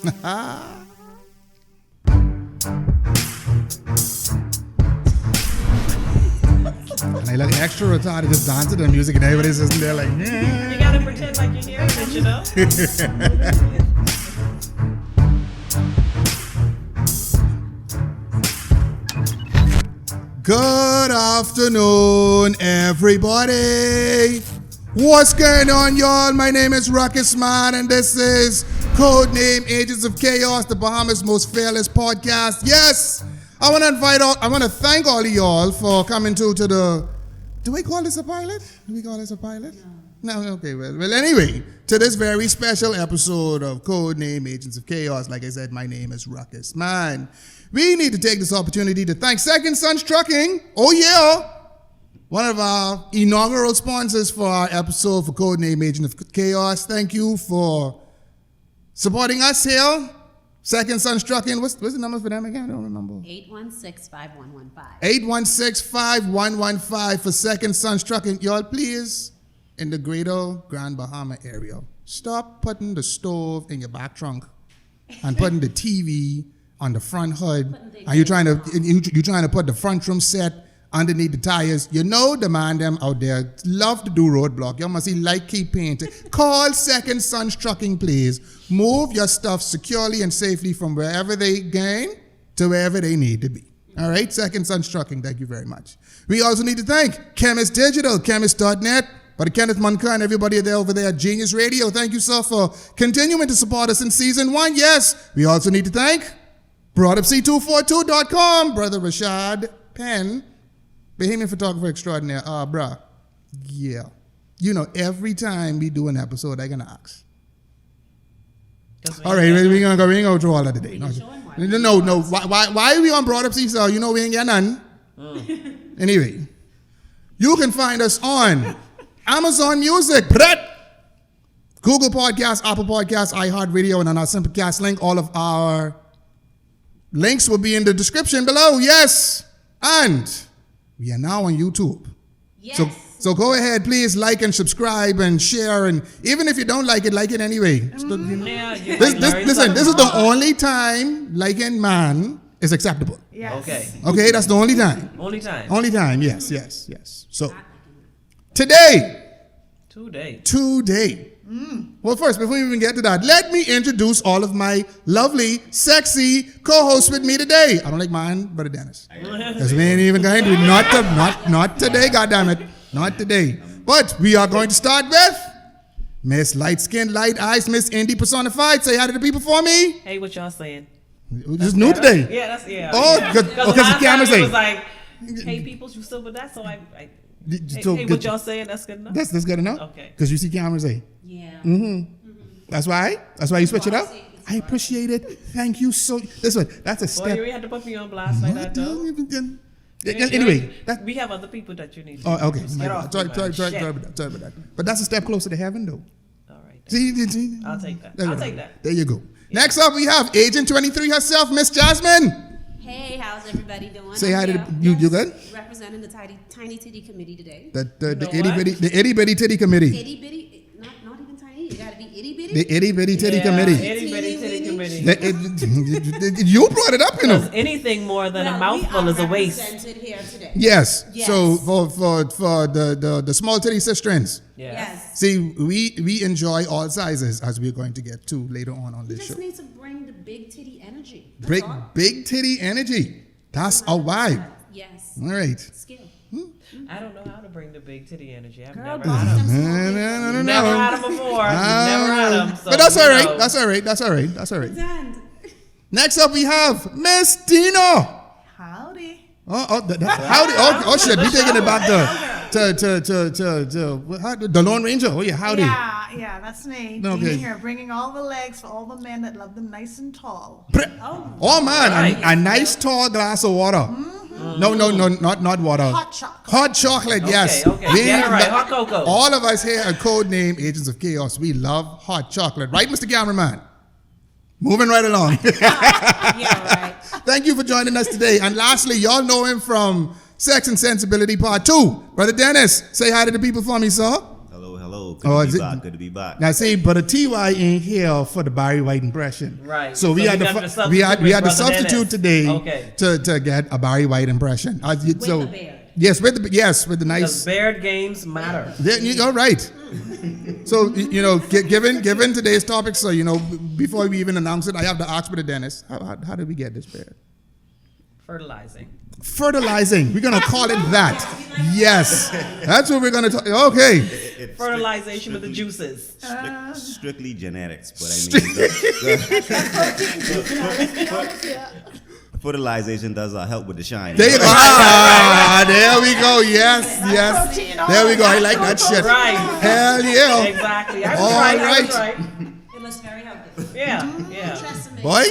And they look extra retarded just dancing to the music and everybody's just there like, You gotta pretend like you're hearing it, you know? Good afternoon, everybody. What's going on, y'all? My name is Ruckus, Mann, and this is Codename Agents of Chaos, the Bahamas' most fearless podcast. Yes, I want to thank all of y'all for coming to the. Do we call this a pilot? Do we call this a pilot? No. Okay. Well. Anyway, to this very special episode of Codename Agents of Chaos. Like I said, my name is Ruckus, Mann. We need to take this opportunity to thank Second Sons Trucking. Oh yeah. One of our inaugural sponsors for our episode for Codename Agent of Chaos. Thank you for supporting us here. Second Sons Trucking. What's the number for them again? I don't remember. 816-5115. 816-5115 for Second Sons Trucking. Y'all, please, in the greater Grand Bahama area, stop putting the stove in your back trunk and putting the TV on the front hood. And you're trying to put the front room set underneath the tires. You know the man them out there love to do roadblock. You must see like keep painting. Call Second Sons Trucking, please. Move your stuff securely and safely from wherever they gain to wherever they need to be. All right, Second Sons Trucking, thank you very much. We also need to thank Chemist Digital, chemist.net, Brother Kenneth Munker and everybody there over there at Genius Radio. Thank you, sir, for continuing to support us in season 1. Yes, we also need to thank BroadUpC242.com, Brother Rashad Penn, Bahamian photographer extraordinaire. Bruh. Yeah. You know, every time we do an episode, I'm going to ask. All right, we ain't going to go through all that today. No. Why are we on Broad Up C, sir? You know we ain't got none. Anyway, you can find us on Amazon Music, Google Podcasts, Apple Podcasts, iHeartRadio, and on our Simplecast link. All of our links will be in the description below. Yes. And we are now on YouTube. Yes. So go ahead, please like and subscribe and share. And even if you don't like it anyway. Listen, this is the only time liking man is acceptable. Yes. Okay, that's the only time. Only time, yes. So, today. Well, first, before we even get to that, let me introduce all of my lovely, sexy co-hosts with me today. I don't like mine, Brother Dennis. Because we ain't even going to. Not today, goddammit. Not today. But we are going to start with Miss Light Skin, Light Eyes, Miss Indy Personified. Say hi to the people for me. Hey, what y'all saying? This is new today. Yeah, that's. Oh, because the camera's was like, hey, people, you still with that? So hey, what y'all saying? That's good enough. That's good enough. Okay. Because you see cameras, eh? Yeah. That's why you switch it up. I appreciate it. Thank you so. That's a step. Well, you really had to put me on blast like that, though. Anyway, we have other people that you need. Oh, okay. Sorry about that. But that's a step closer to heaven, though. All right. See? I'll take that. There you go. Yeah. Next up, we have Agent 23 herself, Miss Jasmin. Hey, how's everybody doing? Say hi to you good? Representing the Tiny Titty Committee today. The itty bitty titty committee. Itty bitty, not even tiny. You gotta be itty bitty. The itty bitty titty committee. Itty bitty titty committee. You brought it up, you know. Anything more than a mouthful is a waste. Here today. Yes. So for the small titty sisterins. Yes. See, we enjoy all sizes, as we're going to get to later on this show. You just need to bring the big titty energy. Big titty energy. That's a vibe. Yes. All right. Skill. I don't know how to bring the big titty energy. I've Girl, never had them. Never had them before. Never had them. So but that's all right. That's all right. Next up, we have Miss Dina. Howdy. Howdy. Oh, shit. We taking it back to the Lone Ranger. Oh, yeah. Howdy. Yeah, that's me. Okay. Being here, bringing all the legs for all the men that love them nice and tall. Oh man, a nice tall glass of water. No, not water. Hot chocolate. Hot chocolate, yes. Okay. Get it right. Hot cocoa. All of us here at Codename Agents of Chaos, we love hot chocolate. Right, Mr. Cameraman? Moving right along. Yeah, right. Thank you for joining us today. And lastly, y'all know him from Sex and Sensibility Part 2. Brother Dennis, say hi to the people for me, sir. Hello. hello. Good to be back. Now see, but a TY ain't here for the Barry White impression. Right. So we had to substitute today to get a Barry White impression. With the beard. Yes, with the nice. Because Baird games matter. You're right. So given today's topic, so before we even announce it, I have to ask for the dentist. How did we get this beard? Fertilizing. We're gonna call it that. Yes, that's what we're gonna talk. Okay. Fertilization with the juices. Strictly genetics, but fertilization does help with the shine. There we go. Yes. There we go. I like that shit. Right. Hell yeah. Exactly. I was right. It looks very healthy. Yeah. Boy.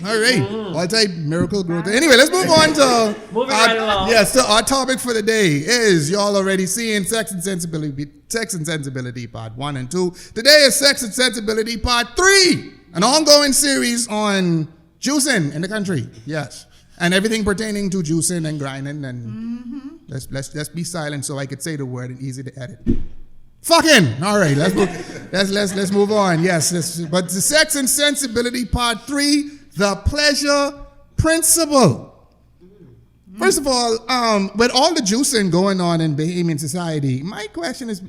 All right. All-type miracle growth. Anyway, let's move on to moving right along. Yes, so our topic for the day is, y'all already seeing Sex and Sensibility Part 1 and 2. Today is Sex and Sensibility Part 3, an ongoing series on juicing in the country. Yes. And everything pertaining to juicing and grinding and let's be silent so I could say the word and easy to edit. Fucking. All right, let's move on. Yes, but the Sex and Sensibility Part 3, the pleasure principle. First of all, with all the juicing going on in Bahamian society, my question is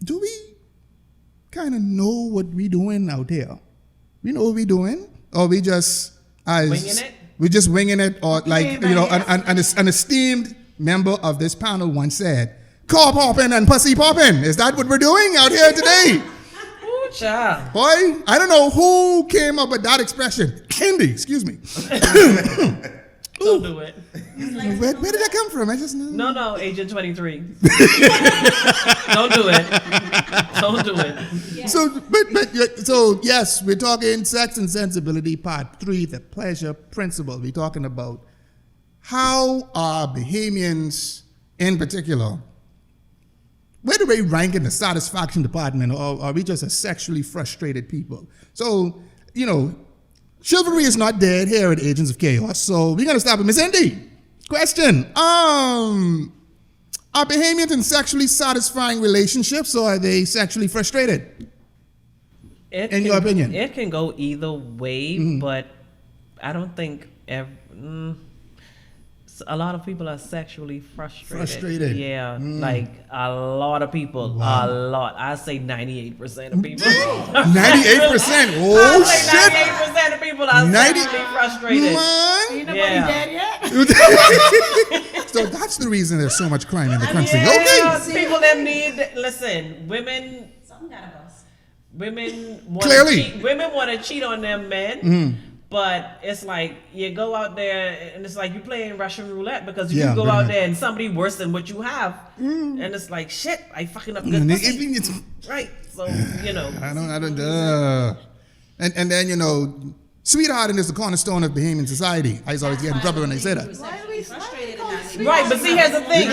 do we kind of know what we doing out here? We know what we doing, or we just winging it? We're just winging it, or an esteemed member of this panel once said, "Car popping and pussy popping." Is that what we're doing out here today? Ooh, child. Boy, I don't know who came up with that expression. Indy, excuse me. Don't do it. Where did that come from? I just know. No, Agent 23. Don't do it. Yeah. So yes, we're talking Sex and Sensibility Part 3, the pleasure principle. We're talking about how are Bahamians in particular, where do they rank in the satisfaction department, or are we just a sexually frustrated people? So, chivalry is not dead here at Agents of Chaos, so we're gonna start with Miss Indy. Question: are Bahamians in sexually satisfying relationships, or are they sexually frustrated? In your opinion? It can go either way, but I don't think a lot of people are sexually frustrated. Yeah, like a lot of people. Wow. A lot. I say 98% of people. 98%? Oh, shit. 98% of people are sexually frustrated. Ain't nobody dead yet? So that's the reason there's so much crime in the country. Yeah, Okay. People that listen, women. Something got a bust. Women want to cheat on their men. But it's like you go out there and it's like you're playing Russian roulette, because you go out there and somebody worse than what you have, and it's like, shit, I fucking up good pussy. Right. So I don't. And then sweethearting is the cornerstone of Bahamian society. I always get in trouble when they say that. Why are we frustrated? Right, but see, here's the thing.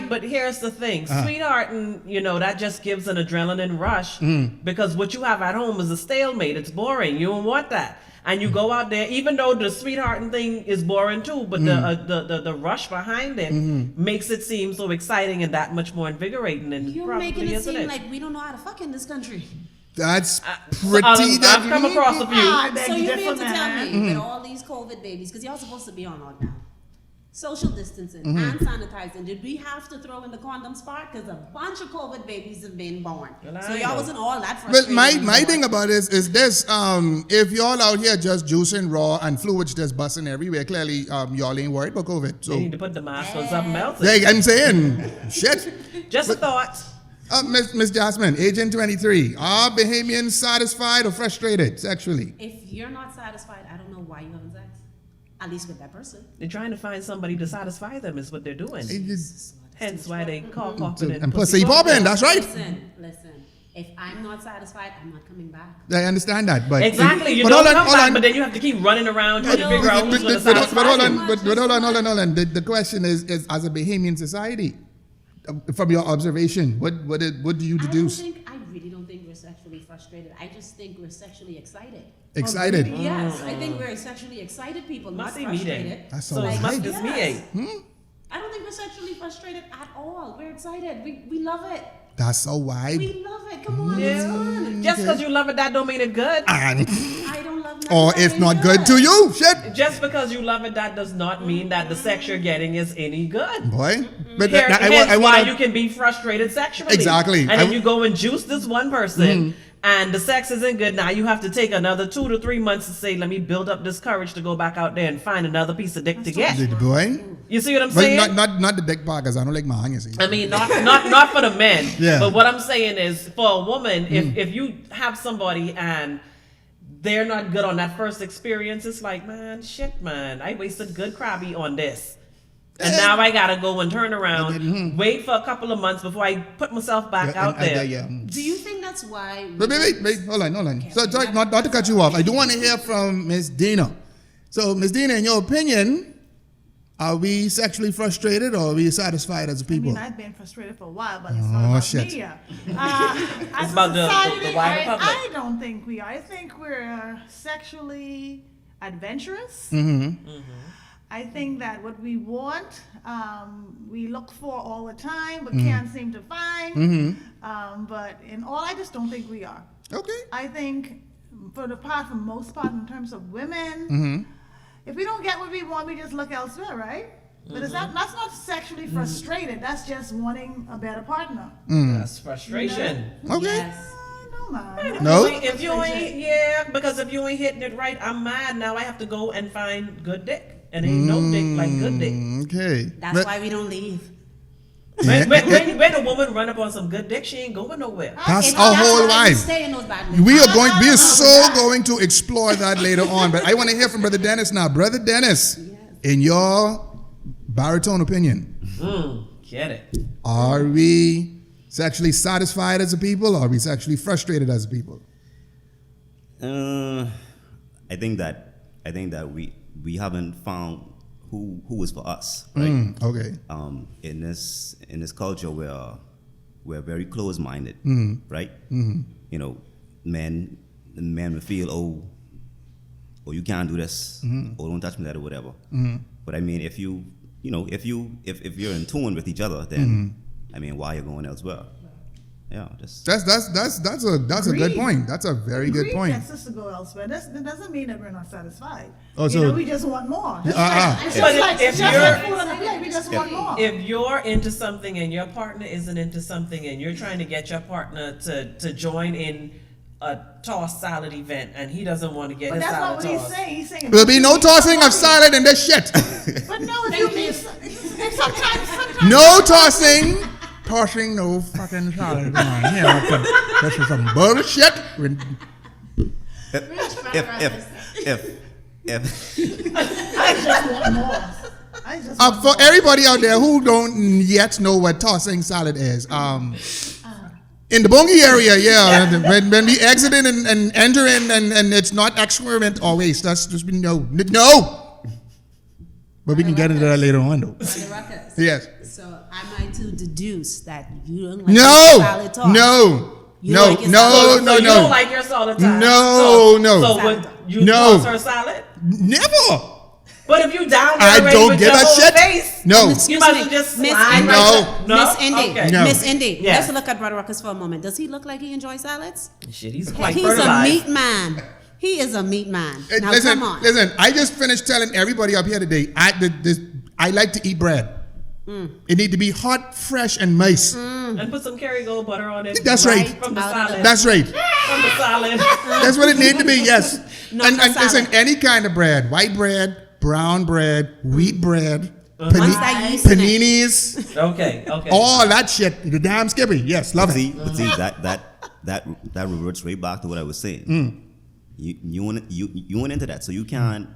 But here's the thing. Sweethearting, that just gives an adrenaline rush, because what you have at home is a stalemate. It's boring. You don't want that. And you go out there, even though the sweethearting thing is boring too, but the rush behind it makes it seem so exciting and that much more invigorating. And you're making it seem like we don't know how to fuck in this country. That's pretty. I've come across a few. So you mean to tell me with all these COVID babies, because y'all supposed to be on lockdown, social distancing, hand sanitizing, did we have to throw in the condoms part? Because a bunch of COVID babies have been born. So y'all wasn't all that frustrated. But my thing about it is this: if y'all out here just juicing raw and fluids just busting everywhere, clearly y'all ain't worried about COVID. So you need to put the mask on something else. I'm saying, shit. Just a thought. Miss Jasmin, Agent 23, are Bahamians satisfied or frustrated sexually? If you're not satisfied, I don't know why you're having sex. At least with that person. They're trying to find somebody to satisfy them is what they're doing. Hence why they call confident. And pussy popping, that's right. Listen. If I'm not satisfied, I'm not coming back. I understand that, but exactly, you don't come back, but then you have to keip running around trying to figure out who's going to satisfy you. But hold on. The question is as a Bahamian society, from your observation, what do you deduce? I really don't think we're sexually frustrated. I just think we're sexually excited. Excited? Yes, I think we're sexually excited people, not frustrated. That's so it must be me. I don't think we're sexually frustrated at all. We're excited. We love it. That's a vibe. We love it. Come on, it's Yeah. fun. Just because you love it, that don't mean it's good. And, I don't love nothing. or it's not good to you. Shit. Just because you love it, that does not mean that the sex you're getting is any good. Boy. But Hence I why want you can be frustrated sexually. Exactly. And then you go and juice this one person, and the sex isn't good. Now you have to take another 2 to 3 months to say, let me build up this courage to go back out there and find another piece of dick to get. Boy. You see what I'm Well, saying? not the dick part, because I don't like my you see. I mean, not for the men. Yeah. But what I'm saying is, for a woman, if you have somebody and they're not good on that first experience, it's like, man, I wasted good crabby on this. And now I gotta go and turn around, wait for a couple of months before I put myself back out there. Do you think that's why? Wait, hold on. Okay, so, not to cut you off, I do want to hear from Miss Deanna. So, Miss Deanna, in your opinion, are we sexually frustrated or are we satisfied as a people? I mean, I've been frustrated for a while, but it's not about shit. me. It's about the wider public. I don't think we are. I think we're sexually adventurous. I think that what we want, we look for all the time, but can't seem to find. But in all, I just don't think we are. Okay. I think for the most part, in terms of women, if we don't get what we want, we just look elsewhere, right? But that's not sexually frustrated. That's just wanting a better partner. That's frustration. Okay. Yes. No, man. No? If you ain't, because if you ain't hitting it right, I'm mad. Now I have to go and find good dick. And ain't no dick like good dick. Okay. That's why we don't leave. When a woman run up on some good dick, she ain't going nowhere. That's And our that's whole why we life. stay in those bad We are so going to explore that later on, but I want to hear from Brother Dennis now. Brother Dennis, in your baritone opinion, Get it. are we sexually satisfied as a people, or are we sexually frustrated as a people? I think that we haven't found who is for us, right? Okay. In this culture where we're very close-minded, right? You know, men will feel, oh, you can't do this, or don't touch me that or whatever. But I mean, if you're in tune with each other, then I mean, why are you going elsewhere? Yeah, just That's a good point. That's a very good point. Gets us to go elsewhere. That doesn't mean that we're not satisfied. Oh, so- we just want more. But if you're we just want more. if you're into something and your partner isn't into something, and you're trying to get your partner to join in a toss salad event, and he doesn't want to get But his that's not salad what he's tossed. saying. He's saying There'll be no tossing of salad in this shit. But no, sometimes. No tossing. Tossing no fucking salad. Come on, yeah, this is some bullshit. I just want more. For everybody out there who don't yet know what tossing salad is, in the Bongi area, when we exit in and enter in and it's not excrement or waste, that's just no. But we can get into that later on, though. Brother Ruckus. Yes. So am I to deduce that you don't like salad toss? No. You like your So salad? you don't like your salad time. No. So would you No. toss her salad? Never. But if you down I there don't with give your a whole shit. face, No. you might as well just Miss slide Indy. right No. there. Miss Indy. Okay. No. Miss Indy. Yes. Let's look at Brother Ruckus for a moment. Does he look like he enjoys salads? Shit, he's quite He's fertilized. a meat man. He is a meat man. Now come on. Listen, I just finished telling everybody up here today, I like to eat bread. It need to be hot, fresh, and moist. And put some Kerrygold butter on it. That's right. From the salad. That's right. From the salad. That's what it need to be, yes. Not And the listen, salad. any kind of bread, white bread, brown bread, wheat bread, Once that yeast in it. paninis, Okay. all that shit. The damn Skippy. Yes, love it. But see that reverts right back to what I was saying. You went into that, so you can't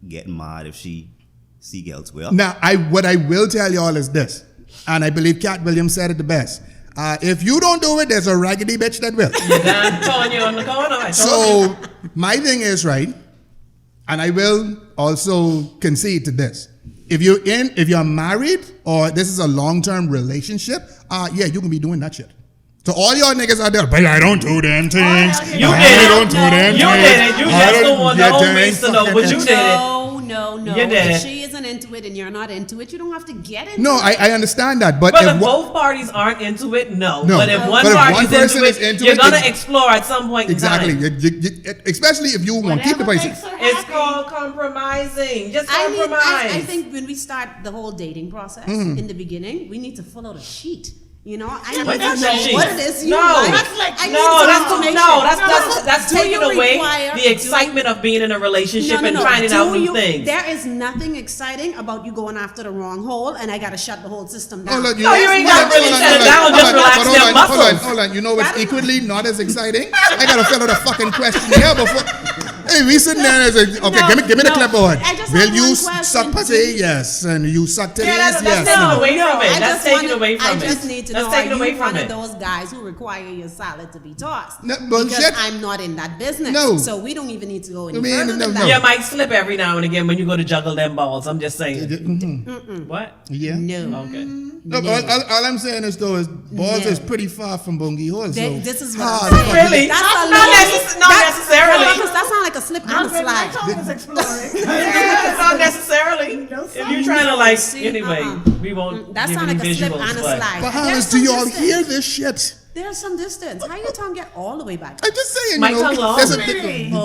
get mad if she seek elsewhere. Now, what I will tell y'all is this, and I believe Cat Williams said it the best. If you don't do it, there's a raggedy bitch that will. Damn Tonya on the corner. I told you. So my thing is, right, and I will also concede to this. If you're married or this is a long-term relationship, you can be doing that shit. So all y'all niggas out there, but I don't do them things. You I did it. don't do them You things. did it. You I just don't want the get whole them race to know, but you did it. No. You did If it. she is isn't into it and you're not into it, you don't have to get into No, it. I understand that, but if both parties aren't into it, no. No. But if one But if party's one person into is it, into you're it, gonna it's- explore at some point in exactly, time. especially if you want to keep the Whatever person. makes her It's happy. called compromising. Just I mean, compromise. I think when we start the whole dating process Mm-hmm. in the beginning, we need to fill out a sheet. You know, I but need that's to know a sheet. what it is you No. like. That's like- I need No, some that's information. that's Do taking you away require- the excitement of being in a relationship and finding Do out new you- things. There is nothing exciting about you going after the wrong hole, and I gotta shut the whole system down. Hold on, No, you ain't gotta really hold on, shut it hold on, down, hold just on, relax hold them on, muscles. Hold on, you know what's That is- equally not as exciting? I gotta fill out a fucking questionnaire before. Hey, we sitting there and say, okay, No, give me the no, clipboard. I just Will have you one question. suck pussy? Yes. And you suck titties? Yeah, that's Yes. taking No. away from it. I That's just taking wanna- away from it. I just need to That's know, taking are away you from one it. of those guys who require your salad to be tossed? No, because bullshit. I'm not in that business. No. So we don't even need to go any I mean, further no, than no. that. You might slip every now and again when you go to juggle them balls. I'm just saying. What? Yeah. No. Okay. No, all I'm saying is though is balls No. is pretty far from bongi hole. So This is what hard I'm saying. to fucking- Really? That's Not a little- necessarily. Because that sounds like a slip and a My slide. tongue is exploring. Yeah, not necessarily. No, If you're trying to like, See, anyway, we won't That give sounds any like a slip visuals, and a but- slide. Bahamas, There's do some y'all distance. hear this shit? There's some distance. How your tongue get all the way back? I'm just saying, My you know, tongue long. there's a Really? fuck.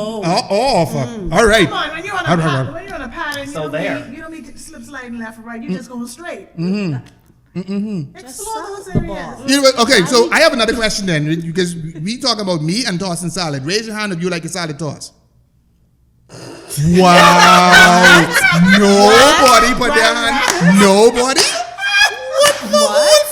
All right. Come on, when you're on All a right, pattern, right. when you're on a pattern, So you there. don't need to slip sliding left or right. You're just going straight. Explore suck those the areas. ball. You know what? Okay, so I have another question then, because we talking about me and tossing salad. Raise your hand if you like a salad toss. Wow. Nobody put their hand. Nobody? What?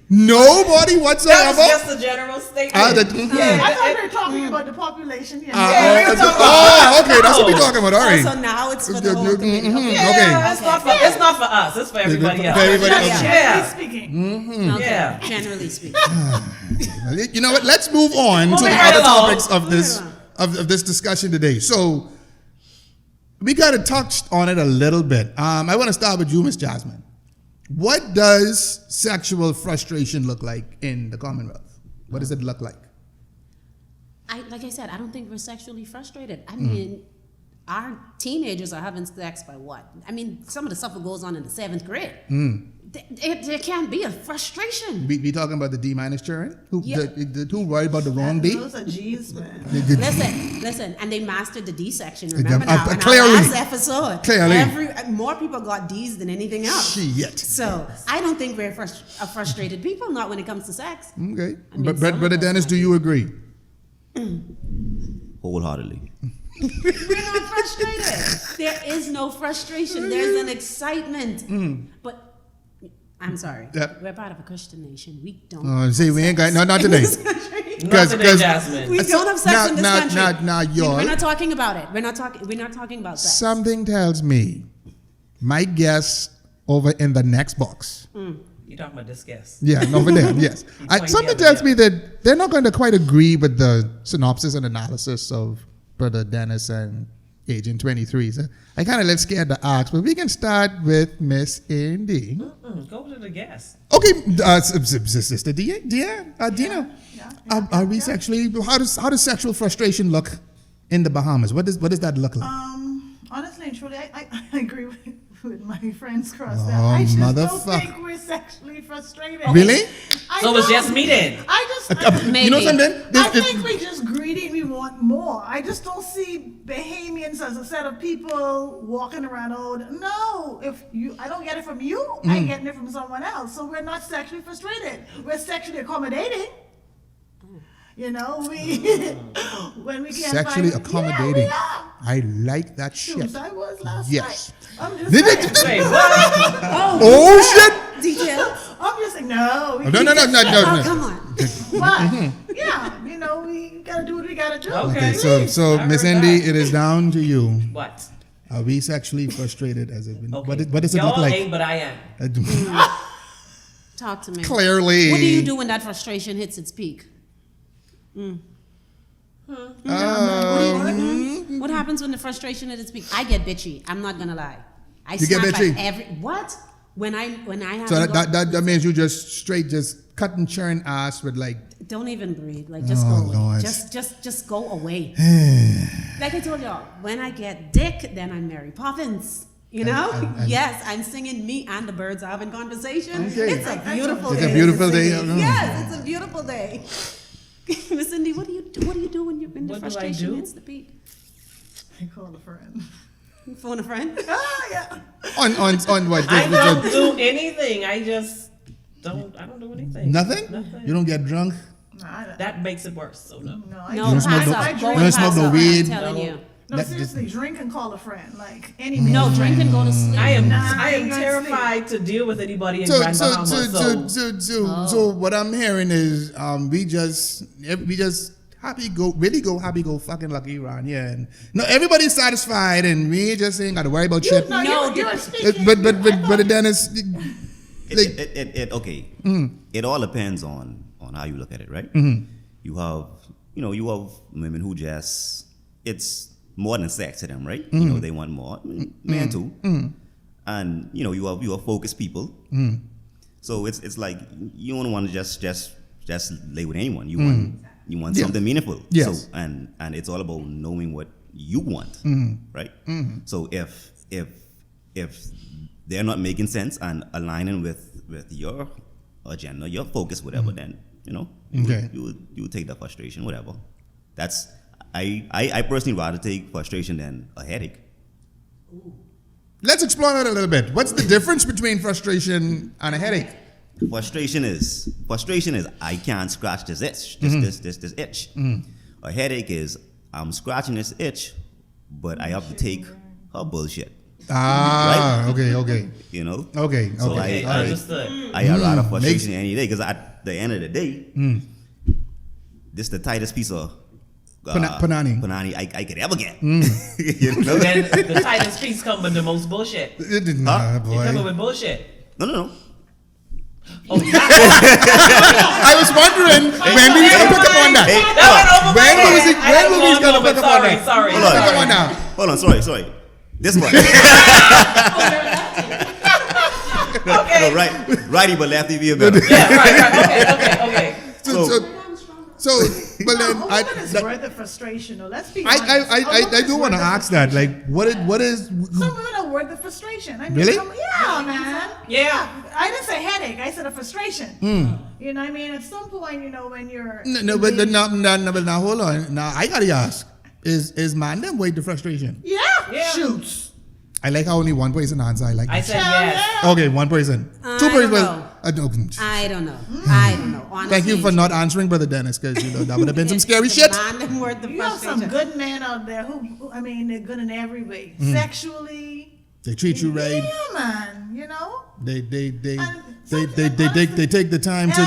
Nobody That whatsoever? was just a general statement. Ah, that- I thought we were talking about the population here. Okay, that's what we're talking about. All Oh, right. so now it's for the whole community. Okay. Yeah, Okay. it's not for us. It's for everybody else. For everybody else. Generally Yeah. speaking. Okay. Yeah. Generally speaking. You know what? Let's move on to Moving the right other along. topics of this Moving of this discussion today. So we got to touch on it a little bit. I want to start with you, Miss Jasmin. What does sexual frustration look like in the Commonwealth? What does it look like? Like I said, I don't think we're sexually frustrated. I mean, our teenagers are having sex by what? I mean, some of the stuff that goes on in the 7th grade. There can't be a frustration. We talking about the D- children who Yeah. who worried about the wrong D. Those are G's, man. Listen, and they mastered the D section. Remember Yeah, now, in clearly. our last episode. Clearly. More people got D's than anything else. Shit. So I don't think we're frustrated people, not when it comes to sex. Okay, I mean, but some of Brother us Dennis, might do be. you agree? Wholeheartedly. We're not frustrated. There is no frustration. There's an excitement. But I'm sorry. Yep. We're part of a Christian nation. We don't. Oh, see, we ain't got not today. Not today, Jasmine. We don't have sex in this country. Now, y'all. We're not talking about it. We're not talking about sex. Something tells me my guess over in the next box. You talking about this guest? Yeah, over there, yes. point Something the other, tells me that they're not going to quite agree with the synopsis and analysis of Brother Dennis and Agent 23. So I kind of left scared to ask, but we can start with Miss Indy. Go to the guest. Okay, Sister Deanna, are we sexually? How does sexual frustration look in the Bahamas? What does that look like? Honestly and truly, I agree with my friends cross that. Oh, I just don't motherfucker. think we're sexually frustrated. Really? So it's just me then. You know something? I think we're just greedy and we want more. I just don't see Bahamians as a set of people walking around old. No, I don't get it from you, I'm getting it from someone else. So we're not sexually frustrated. We're sexually accommodating. You know, when we can't Sexually find, accommodating. Yeah, we are. I like that shit. Shoes, I was last Yes. night. I'm just saying. Wait, what? Oh shit! Details? I'm just saying, no. we No. Oh, come on. But, yeah, we gotta do what we gotta do. Okay. So I Miss heard Indy, that. it is down to you. What? Are we sexually frustrated as it? Okay. What does it Y'all look like? ain't, but I am. Talk to me. Clearly. What do you do when that frustration hits its peak? What happens when the frustration hits its peak? I get bitchy. I'm not gonna lie. I You get snap bitchy? at what? When I have So to go, that means you just straight just cut and churn ass with like. don't even breathe. Like just Oh, go away. Lord. Just go away. Like I told y'all, when I get dick, then I'm Mary Poppins. You know? Yes, I'm singing me and the birds are having conversation. Okay. It's a beautiful day. It's a beautiful day. Yes, it's a beautiful day. Miss Indy, what do you do when you're in the frustration hits the peak? I call a friend. Phone a friend? Oh, yeah. On what? I don't do anything. I don't do anything. Nothing? You don't get drunk? That makes it worse. So no. No, You don't smoke no weed? I'm telling you. No, seriously, drink and call a friend. Like any No, drink and go to sleep. I am terrified to deal with anybody in Grand Bahama. So what I'm hearing is we just happy go fucking lucky around here, and no, everybody's satisfied, and we just ain't got to worry about shit. You're speaking. But then it's okay. It all depends on how you look at it, right? You have women who just it's more than sex to them, right? You know, they want more. Men too. And you have focused people. So it's like you don't want to just lay with anyone. You want something meaningful. Yes. So and it's all about knowing what you want, right? So if they're not making sense and aligning with your agenda, your focus, whatever, then you would take the frustration, whatever. That's I personally rather take frustration than a headache. Let's explore that a little bit. What's the difference between frustration and a headache? Frustration is I can't scratch this itch, this itch. A headache is I'm scratching this itch, but I have to take her bullshit. Right? Okay. Okay. So I understood. I rather frustration any day, because at the end of the day, this is the tightest piece of Panani I could ever get. Then the tightest piece come with the most bullshit. Boy. It come with bullshit. No. Oh, I was wondering when we was gonna pick up on that. When we was gonna pick up on that? Sorry. Hold on. Sorry. This one. Okay. No, righty, but lefty be a better. Yeah, right. Okay. So, but then It's worth the frustration. Though. Let's be honest. I do want to ask that. Like, what is? Some women are worth the frustration. I mean, Really? Yeah, man. Yeah. I didn't say headache. I said a frustration. You know what I mean? At some point, when you're But now hold on. Now I gotta ask: Is man them weight the frustration? Yeah. Shoots. I like how only one person answer. I like I that. said yes. Okay, one person. Two persons. I don't know. Honestly, Thank you for not answering, Brother Dennis, because that would have been some scary shit. You have some good men out there who they're good in every way. Sexually. They treat you right. Yeah, man. They take the time to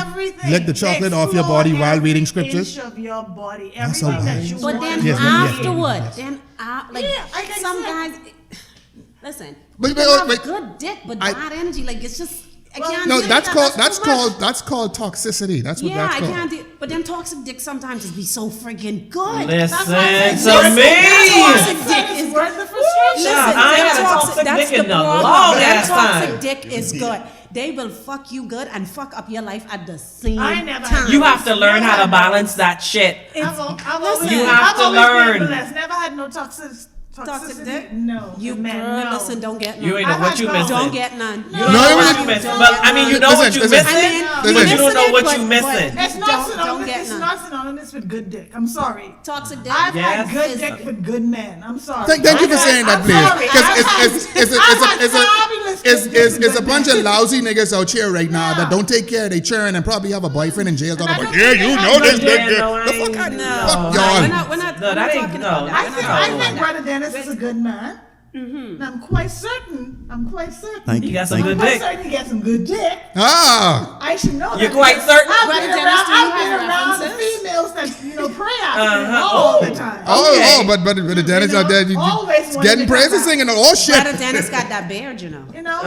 lick the chocolate off your body while reading scriptures. Inch of your body. That's Everything all right. that you But want. then Yes, afterwards, like I some said. guys. Listen, But you can wait. have good dick, but bad energy. Like it's just. I can't No, do that's that. that's called toxicity. That's what Yeah, that's I called. can't do. But then toxic dick sometimes is be so freaking good. Listen That's to why I me. Toxic dick is worth the frustration. Listen, I had a toxic that's dick the in the problem. long That ass toxic time. dick is good. They will fuck you good and fuck up your life at the same I never time. had You have to learn how to balance that shit. I've You have to learn. Never had no toxicity. Toxic dick? No. You man, girl, no. listen, don't get none. You ain't know what you missing. Don't get none. You don't know what you missing. Well, I mean, you know what you Listen, missing, listen. but you don't know what you But- missing. It's Don't get it's none. not synonymous with good dick. I'm sorry. Toxic dick. I've Yes. had good dick with good men. I'm sorry. Thank you for saying that, I'm please. sorry. Because it's a bunch of lousy niggas out here right now that don't take care of their children and probably have a boyfriend in jail talking And I about, don't yeah, think you they know have this, no this, man, this. no, I The ain't- fuck out of No, here. Fuck we're y'all. not No, that talking ain't- about no. that. I We're think not talking about Brother that. Dennis is a good man. And I'm quite certain. Thank You you. got some Thank good you. I'm dick. quite certain he got some good dick. Ah. I should know that. You're quite certain? I've Brother been Dennis, do you around have the references? females that pray after him Uh-huh. all the time. Oh, but the Dennis out there, you always wanted getting to praises come back. singing all shit. Brother Dennis got that beard, you know. You know,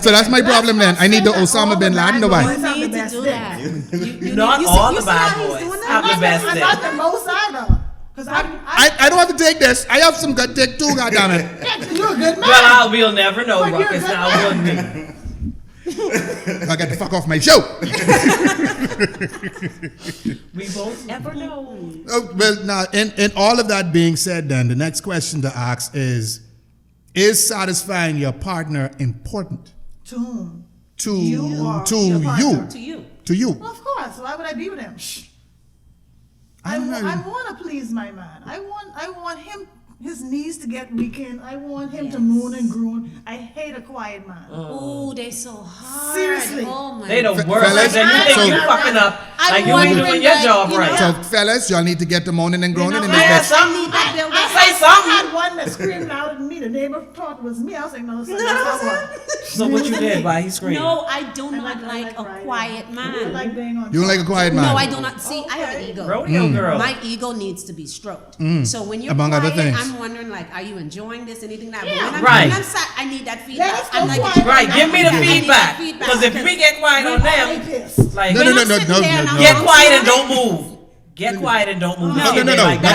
So that's my problem then. I need the Osama bin Laden to You buy. need to do that. Not all the bad how he's boys doing have that? the best I'm dick. not the most either. Because I don't have to take this. I have some good dick too, goddammit. you're a good man. Well, we'll never know, But you're Ruckus. good Now man. we'll I got to fuck off my show. We won't ever know. Well, now, in all of that being said, then the next question to ask is Is satisfying your partner important? To whom? To You or to your you. partner? To you. To you. Well, of course. Why would I be with him? I want to please my man. I want him, his knees to get weakened. I want him to moan and groan. I hate a quiet man. Oh, they so hard. Seriously. Oh my. They the Fellas, worst. And you think so- you fucking up. I Like you want ain't them doing your like, job you know, right. So fellas, y'all need to get the moaning and groaning in this Yeah, bed. something. I Say something. had one that screamed out at me. The neighbor thought it was me. I was like, no, son, that's not one. So what you did? Why he screamed? No, I do not I like a riding. quiet I man. like being on You don't like a quiet man? No, I do not. See, I have an ego. Rodeo girl. My ego needs to be stroked. So when you're Among other quiet, things. I'm wondering, like, are you enjoying this? Anything that? Yeah. But when I'm, Right. When I'm sad, I need that Let feedback. us go I'm like, quiet. Right, give me the I need that feedback. feedback, Because if we get quiet on like them, this. like, No, when no, I'm no, sitting no, there no, and no. I'm get on quiet and time, don't move. Get quiet and don't move. No, no, You no, get no, like that.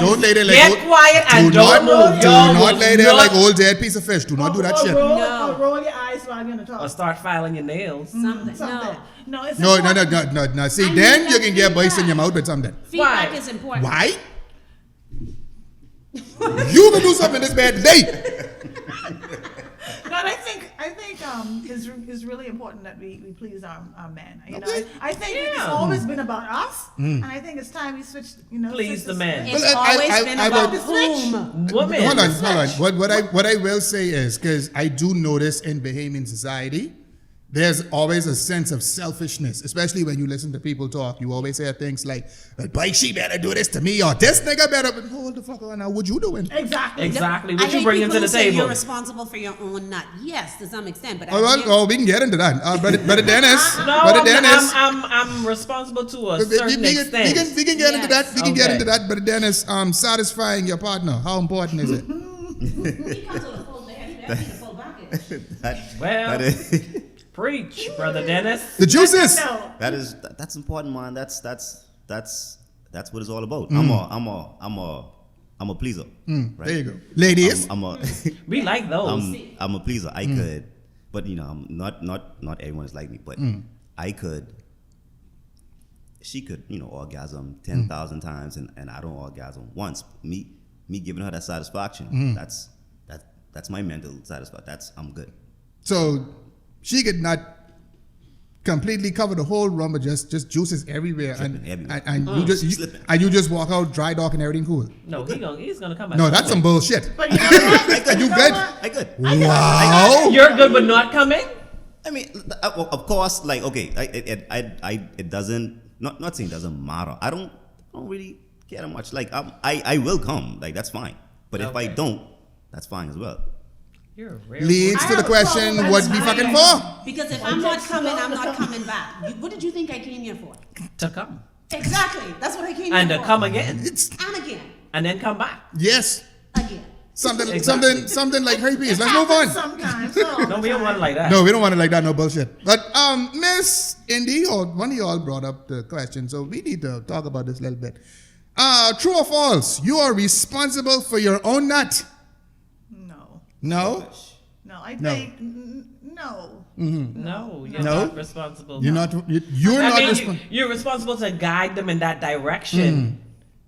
don't lay there like Get old, quiet and do don't not, move. do Y'all not will lay there not- like old dead piece of fish. Do not do that shit. Roll, No. or roll your eyes while you're going to Or talk. start filing your nails. Something. Something. No, it's No, important. no. See, I then need you that can get bites in feedback. your mouth with something. Feedback Why? is important. Why? You can do something this bad today. No, and I think it's really important that we please our men. You know, Okay. I think it's Yeah. always been about us, and I think it's time we switch. You know, Please switch the this- man. It's Well, I- always I- been I about would- whom. Woman. Hold on. What I will say is, because I do notice in Bahamian society, there's always a sense of selfishness, especially when you listen to people talk. You always hear things like, "Boy, she better do this to me," or "This nigga better." But hold the fuck on now. What you doing? Exactly. Exactly. I What you hate bringing people to the who say table? You're responsible for your own nut. Yes, to some extent, but We can get into that. Brother Dennis. No, Brother Dennis. I'm responsible to a certain extent. We can get into that. We can get Okay. into that. But Dennis, satisfying your partner, how important is it? he comes with a full bag. That's a full bucket. Well, that is preach, brother Dennis. The juices. No. that's important, man. That's what it's all about. I'm a pleaser. Right? There you go, ladies. I'm a We like those. I'm a pleaser. I could, but I'm not everyone is like me. But I could. She could, orgasm 10,000 times, and I don't orgasm once. Me giving her that satisfaction. That's my mental satisfaction. I'm good. So she could not completely cover the whole room, but just juices everywhere, Dripping everywhere. and Slipping. you just walk out dry dock and everything cool. No, he's gonna come back. No, that's some bullshit. But you know what? And you know good? what? I good. Wow. You're good with not coming. I mean, of course, like okay, it doesn't. Not saying it doesn't matter. I don't really care that much. Like I will come. Like that's fine. But if I Okay. don't, that's fine as well. You're a rare. Leads I to the have a question, problem. what be fucking for? Because if I'm not coming, I'm not coming back. What did you think I came here for? to come Exactly. That's what I came and here to for. come again And again. and then come back. Yes. Again. Something like herpes. Let's move on. Sometimes. not all No, the we don't time. want it like that. No, we don't want it like that. No bullshit. But Miss Indy, or one of y'all brought up the question, so we need to talk about this a little bit. True or false? You are responsible for your own nut. No. No. No, I No. think no. No, you're No? not responsible. You're not. You're I not mean, responsible. you're responsible to guide them in that direction,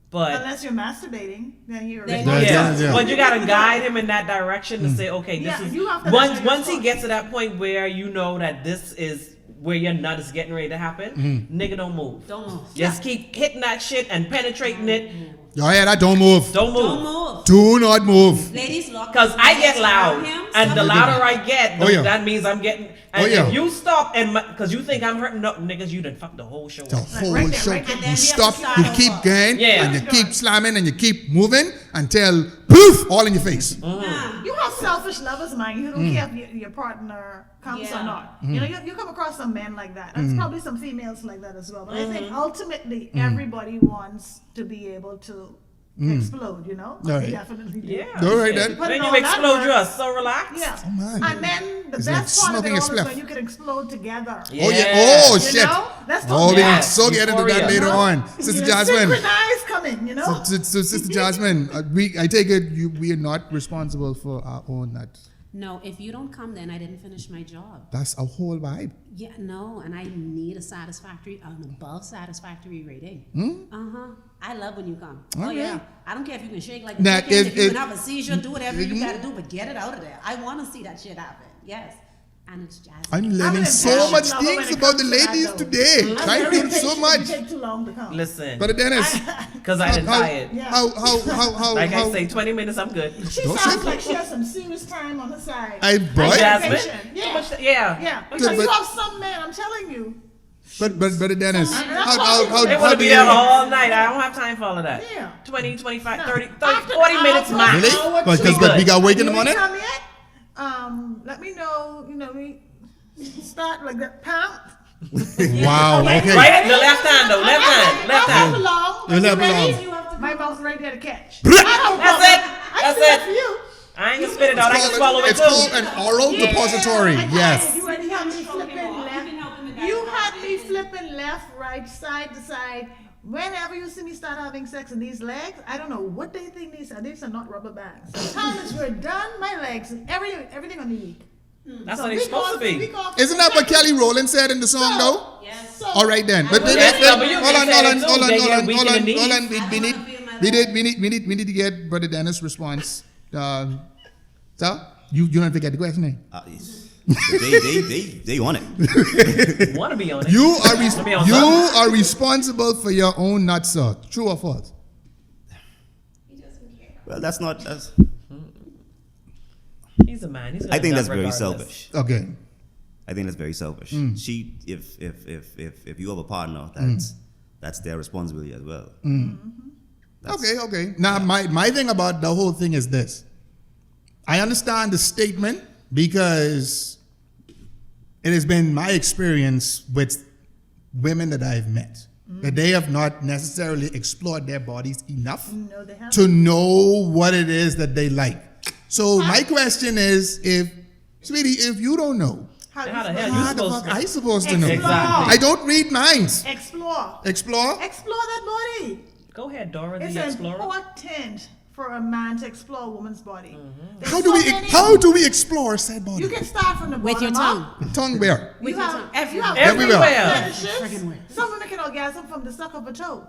but Unless you're masturbating, then you're Then responsible. Yeah. but you gotta guide him in that direction to say, okay, this Yeah, is you have to once let your once he thoughts. gets to that point where you know that this is where your nut is getting ready to happen, nigga, don't move. Don't move. Just keep hitting that shit and penetrating it. Y'all hear that? Don't move. Don't Don't move. move. Do not move. Ladies, lock Cause your I hands get loud, around him. and the Stop louder I get, Oh, yeah. that means I'm getting. And Oh, yeah. if you stop and cause you think I'm hurting, no, niggas, you done fucked the whole show The up. whole right there, show. right there. And then You we have stop. to start You over. keep going. Yeah. And you keep slamming and you keep moving until poof, all in your face. Nah. You have selfish lovers, man. You don't care if your partner comes Yeah. or not. You know, you come across some men like that. There's probably some females like that as well. But I think ultimately everybody wants to be able to explode, you know? All right. Definitely do. Yeah. All right, then. Put When it you on that explode, work. you are so relaxed. Yeah. Oh, man. And then the It's like best part of it smoking a all is spliff. when you can explode together. Yeah. Oh yeah. Oh You shit. know? That's the Oh, we can best. so get into that Euphoria. later you know? on. Sister You're Jasmin. synchronized coming, you know? So Sister Jasmin, I take it we are not responsible for our own nut. No, if you don't come, then I didn't finish my job. That's a whole vibe. Yeah, no, and I need an above satisfactory rating. Hmm? I I love when you come. Oh, Oh yeah. yeah. I don't care if you can shake like a Now, chicken, if you if- can have a seizure, do whatever you gotta do, but get it out of there. I want to see that shit happen. Yes. And it's Jasmin. I'm I'm learning an so impatient much lover when things it about the comes to that, ladies though. today. I'm Thank very you so impatient. much. It take too long to come. Listen, Brother Dennis, because I didn't buy it. Yeah. how, Like I say, 20 minutes, I'm good. She Don't sounds say- like she has some serious time on her side. I boy, Jasmin? Patient. Yeah. Yeah. Because But- you have some men, I'm telling you. but Brother Dennis, They how want to do be there you? all night. I don't have time for all of that. Yeah. 20, 25, No. 30, After 40 an minutes hour, max. Really? hour, Because two. we got wake in the You morning. ain't come yet? Let me know. We start like that. Pound. Wow. Okay. Right? The left hand, though. Left hand. Left hand. You left alone. My mouth's right there to catch. That's it. I That's see that it. for you. I ain't gonna spit it out. I can swallow it It's called too. an oral depository. Yes. You already have me flipping You left. can help him in that. You had me flipping left, right, side to side. Whenever you see me start having sex in these legs, I don't know what they think these are. These are not rubber bands. The time is we're done, my legs, everything on the week. That's what it's supposed to be. Isn't that what Kelly Rowland said in the song, though? Yes. So, All right then. But Yes, hold but you on, can hold say on, it too. hold on, They hold get on, weak hold in on, the hold on. I don't wanna feel my We need to get Brother Dennis' response. So you don't have to get the question. They want it. Want to be on it. You are Wanna be on you something. are responsible for your own nuts, sir. True or false? He doesn't care. Well, that's. He's a man. He's I think that's gonna very regardless. selfish. Okay. I think that's very selfish. She, if you have a partner, that's their responsibility as well. Okay. Now my thing about the whole thing is this. I understand the statement because it has been my experience with women that I've met that they have not necessarily explored their bodies enough No, they haven't. to know what it is that they like. So my question is, sweetie, if you don't know, How How the you hell you how the supposed fuck to? I supposed to know? Exactly. I don't read minds. explore Explore. that body. Go ahead, Dora It's the Explorer. important for a man to explore a woman's body. There's How do we explore said body? You can start from the With your bottom up. tongue. Tongue where? With You your have, tongue. Everywhere. fetishes. Some women can orgasm from the suck of a toe.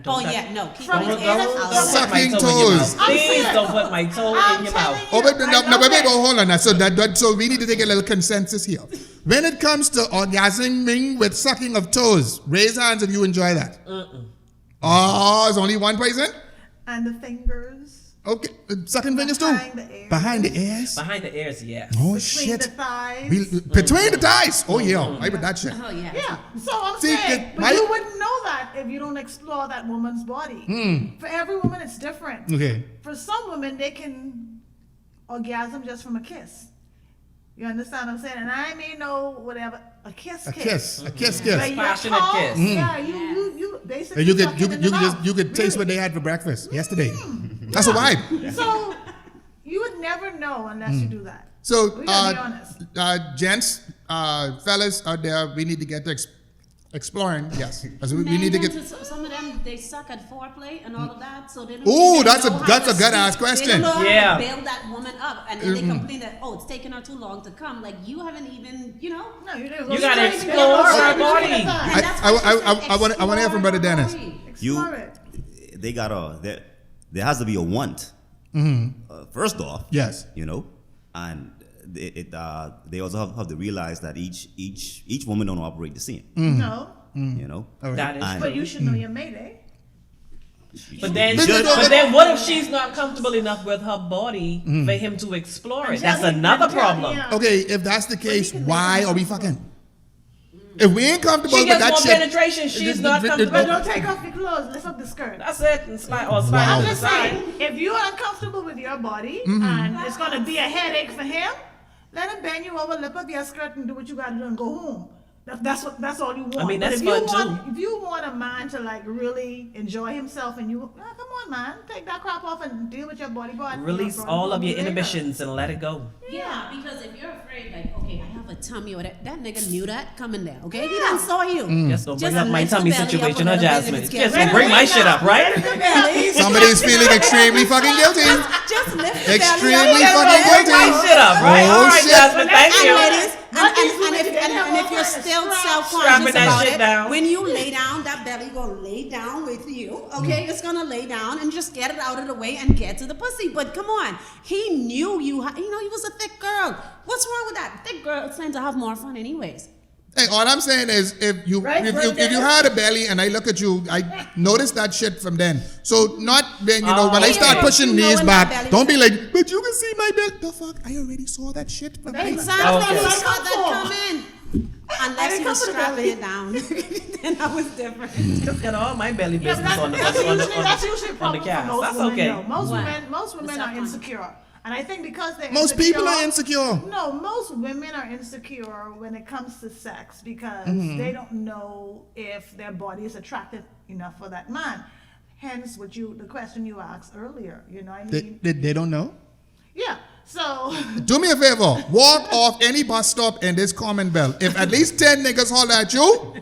Oh yeah, no. Keep From it the in. anus Don't out. put my Sucking toe in your toes. mouth. I'm Please serious. don't put my toe I'm in your telling mouth. you. Oh, but I no, love wait, it. hold on. So we need to take a little consensus here. When it comes to orgasming with sucking of toes, raise hands if you enjoy that. Oh, it's only one person? And the fingers. Okay, sucking fingers too. Behind the ears. Behind the ears. Behind the ears, yes. Oh Between shit. the thighs. Between the thighs. Oh yeah, I with that shit. Oh yeah. Yeah, so I'm See, saying, it but might- you wouldn't know that if you don't explore that woman's body. For every woman, it's different. Okay. For some women, they can orgasm just from a kiss. You understand what I'm saying? And I may know whatever a kiss. A kiss. Like Kiss. your Passionate tongue, kiss. Yeah, you basically. And you suck it in the mouth. could taste what Really. they had for breakfast yesterday. That's a vibe. So you would never know unless you do that. So, We gotta be honest. gents, fellas out there, we need to get to exploring. Yes, we Men need to tend get. some of them they suck at foreplay and all of that, so they don't. Ooh, even that's a- know how that's to a good ass speak. question. They don't know how Yeah. to build that woman up, and then they complain that it's taking her too long to come. Like you haven't even, No, you didn't. You gotta don't even explore get her outside body. between the thighs. And that's why I want to hear from Brother explore Dennis. her body. Explore it. They got there has to be a want. First off, Yes. and they also have to realize that each woman don't operate the same. No, All right. That is And- but true. you should know your mate, eh? But then, But- but then, what if she's not comfortable enough with her body for him to explore it? That's another problem. Okay, if that's the case, why are we fucking? If we ain't comfortable She with gets that more shit, penetration. She's not But comfortable. don't take off your clothes. Lift up the skirt. That's it. And slide or slide Wow. on I'm the just side. saying, if you're uncomfortable with your body and it's gonna be a headache for him, let him bend you over, lift up your skirt, and do what you gotta do and go home. That's all you want. I mean, But that's if you fun, want, if you want a man to like really enjoy himself, and you, come on, man, take that crap off and deal with your body part. Release all of your inhibitions and let it go. Yeah, because if you're afraid, like, okay, I have a tummy or that nigga knew that coming there, okay? He done saw you. Just don't bring up my lift the tummy belly up situation, a huh, little bit Jasmine? if it's Just getting don't bring my shit up, right? somebody's feeling extremely fucking guilty. Just lift the belly Extremely up. fucking Bring my guilty. shit up, right? Oh, All right, shit. Jasmine, thank And you. ladies, and if you're still self-conscious Strapping that about shit it, down. when you lay down, that belly gonna lay down with you. Okay, it's gonna lay down and just get it out of the way and get to the pussy. But come on, he knew you. You know, he was a thick girl. What's wrong with that? Thick girls tend to have more fun, anyways. Hey, all I'm saying is, if you had a belly and I look at you, I notice that shit from then. So not when when I start pushing knees back, don't be like, but you can see my belly. The fuck? I already saw that shit from then. Exactly. You saw that come in. Unless you were strapping it down, then I was different. Just got all my belly business on the calf. That's okay. Most women are insecure. And I think because they're most people are insecure. No, most women are insecure when it comes to sex because they don't know if their body is attractive enough for that man. Hence, the question you asked earlier. You know what I mean? They don't know? Yeah. So do me a favor. Walk off any bus stop in this common belt. If at least 10 niggas holler at you,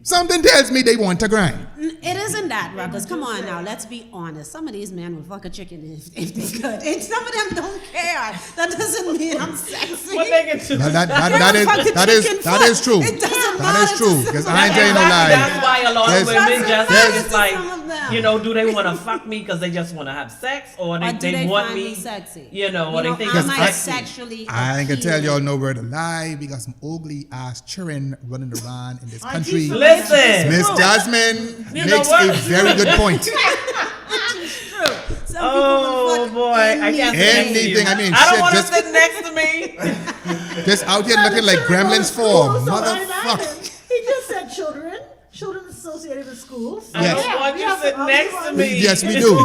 something tells me they want to grind. It isn't that, Ruckus. Come on now, let's be honest. Some of these men will fuck a chicken if they could. And some of them don't care. That doesn't mean I'm sexy. What they can do? That is true. It doesn't matter. That is true. Because I ain't telling no lie. That's why a lot of women just it's like, do they want to fuck me because they just want to have sex, or they want me sexy? Or they think I'm sexually. I ain't gonna tell y'all no word of lie. We got some ugly ass children running around in this country. Listen, Miss Jasmin makes a very good point. Oh boy, I can't say anything. I mean, I don't want to sit next to me. Just out here looking like Gremlins 4, motherfucker. He just said children associated with schools. I don't want you to sit next to me. Yes, we do.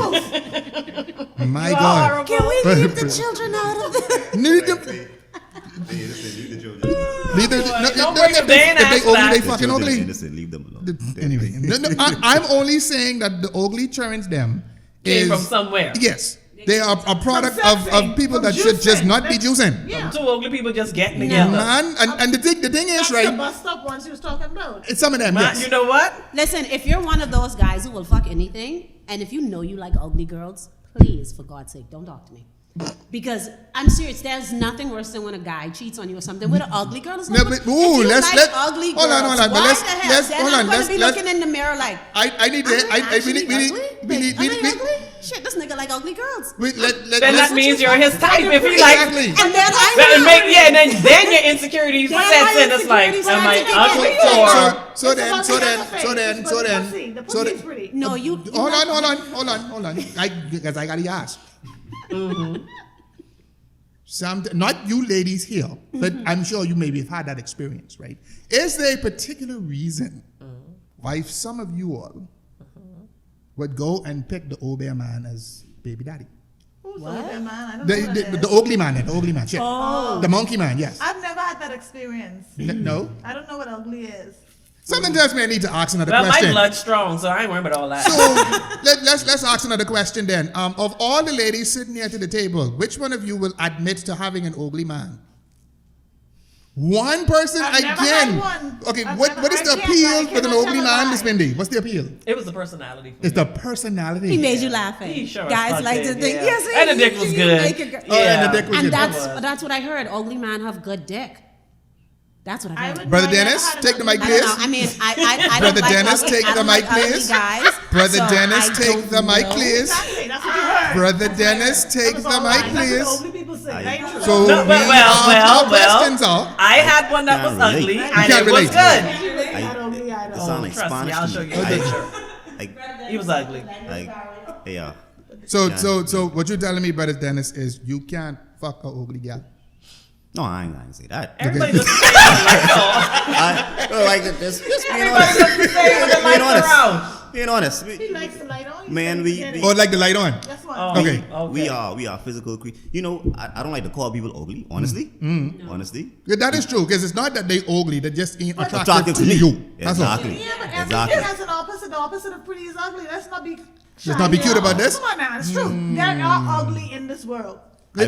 My God. Can we leave the children out of this? Leave them. If they ugly, they fucking ugly. Leave them alone. Anyway, I'm only saying that the ugly children them came from somewhere. Yes. They are a product of people that should just not be juicing. Yeah. Two ugly people just getting together. Man, and the thing is, right? That's the bus stop ones he was talking about. It's some of them, yes. You know what? Listen, if you're one of those guys who will fuck anything, and if you know you like ugly girls, please, for God's sake, don't talk to me. Because I'm serious, there's nothing worse than when a guy cheats on you or something with an ugly girl. Ugly girls, hold on. Let's be looking in the mirror like I need to. We need. Shit, this nigga like ugly girls. Then that means you're his type. If he like, and then your insecurities sets in. It's like, am I ugly or? So then. No, you. Hold on. Because I gotta ask. Not you ladies here, but I'm sure you maybe have had that experience, right? Is there a particular reason why some of you all would go and pick the old bear man as baby daddy? Who's the old bear man? I don't know the ugly man, shit. Oh. The monkey man, yes. I've never had that experience. No? I don't know what ugly is. Something tells me I need to ask another question. My blood's strong, so I ain't worried about all that. So let's ask another question then. Of all the ladies sitting here to the table, which one of you will admit to having an ugly man? One person again. Okay, what is the appeal with an ugly man, Miss Mindy? What's the appeal? It was the personality. It's the personality. He made you laugh. Guys like to think, yes, and the dick was good. And the dick was good. And that's what I heard. Ugly man have good dick. That's what I heard. Brother Dennis, take the mic, please. I mean, I Brother Dennis, take the mic, please. Brother Dennis, take the mic, please. Brother Dennis, take the mic, please. So questions are. I had one that was ugly, and it was good. Trust me, I'll show you a picture. He was ugly. Yeah. So what you're telling me, Brother Dennis, is you can't fuck a ugly gal. No, I ain't say that. Everybody just being honest. He likes the light on. Man, we like the light on. That's one. Okay. We are physical creatures. I don't like to call people ugly, honestly. Honestly. Yeah, that is true, because it's not that they ugly, they just ain't attractive to you. That's exactly. Yeah, but everything has an opposite. The opposite of pretty is ugly. Let's not be cute about this. Come on now, it's true. There are ugly in this world. I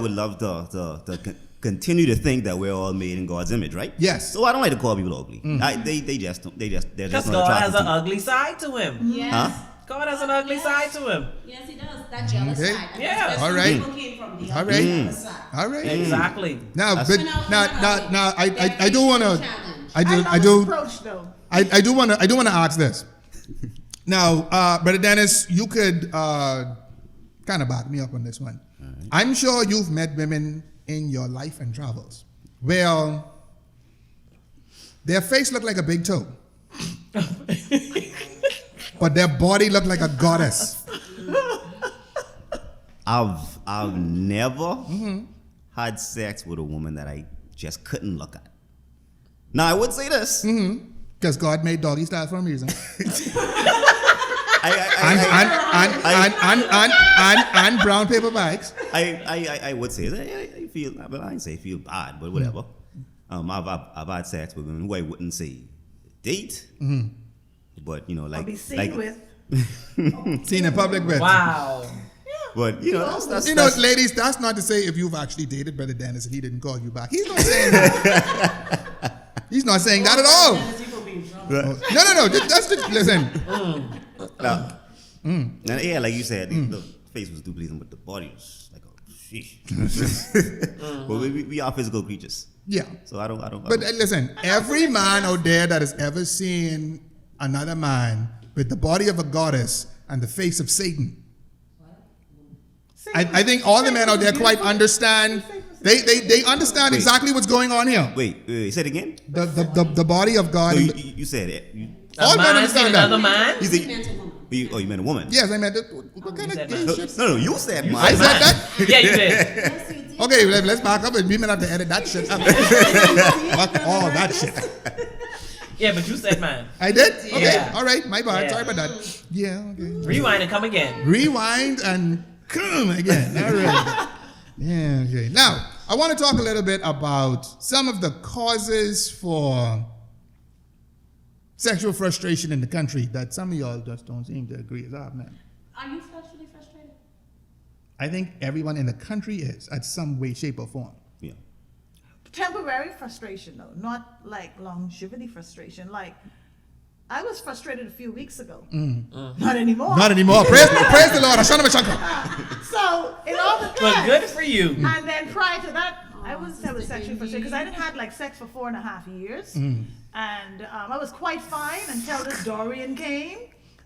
would love to continue to think that we're all made in God's image, right? Yes. So I don't like to call people ugly. They're just not God attracted has to an me. ugly side to him. Yes. Huh? God has an ugly side to him. Yes, he does. That jealous Okay. side. And Yeah. that's All where right. people came from, the All other right. jealous side. All right. Exactly. Now, That's- but now, I do want to, I love do, his approach though. I do want to ask this. Now, Brother Dennis, you could kind of back me up on this one. Right. I'm sure you've met women in your life and travels where their face looked like a big toe, but their body looked like a goddess. I've never had sex with a woman that I just couldn't look at. Now I would say this. Because God made doggy style for a reason. And brown paper bags. I would say that I feel, well, I didn't say I feel bad, but whatever. I've had sex with women who I wouldn't say date, but I'll be seen like with. Seen in public with. Wow. but that's Ladies, that's not to say if you've actually dated Brother Dennis and he didn't call you back. He's not saying that. He's not saying that at all. No. That's the, listen. And yeah, like you said, the face was too pleasing, but the body was like a sheesh. But we are physical creatures. Yeah. So I don't. But listen, every man out there that has ever seen another man with the body of a goddess and the face of Satan, I think all the men out there quite understand. They understand exactly what's going on here. Wait, say it again. The body of God. No, you said it. All men understand that. Another man? You meant a woman? Yes, I meant what kind of said gay man. shit? No, you said mine. I said that? Yeah, you did. Okay, let's back up and we may have to edit that shit out. Fuck all that shit. Yeah, but you said mine. I did? Okay, Yeah. all right, my bad. Yeah. Sorry about that. Yeah, okay. Rewind and come again. Rewind and come again. All right. Yeah, okay. Now, I want to talk a little bit about some of the causes for sexual frustration in the country that some of y'all just don't seem to agree is happening. Are you sexually frustrated? I think everyone in the country is at some way, shape, or form. Yeah. Temporary frustration though, not like longevity frustration. Like I was frustrated a few weeks ago. Not anymore. Not anymore. Praise the Lord. Ashana Mashanka. So it all depends. But good for you. And then prior to that, I was sexually frustrated because I didn't have like sex for 4.5 years, and I was quite fine until this Dorian came.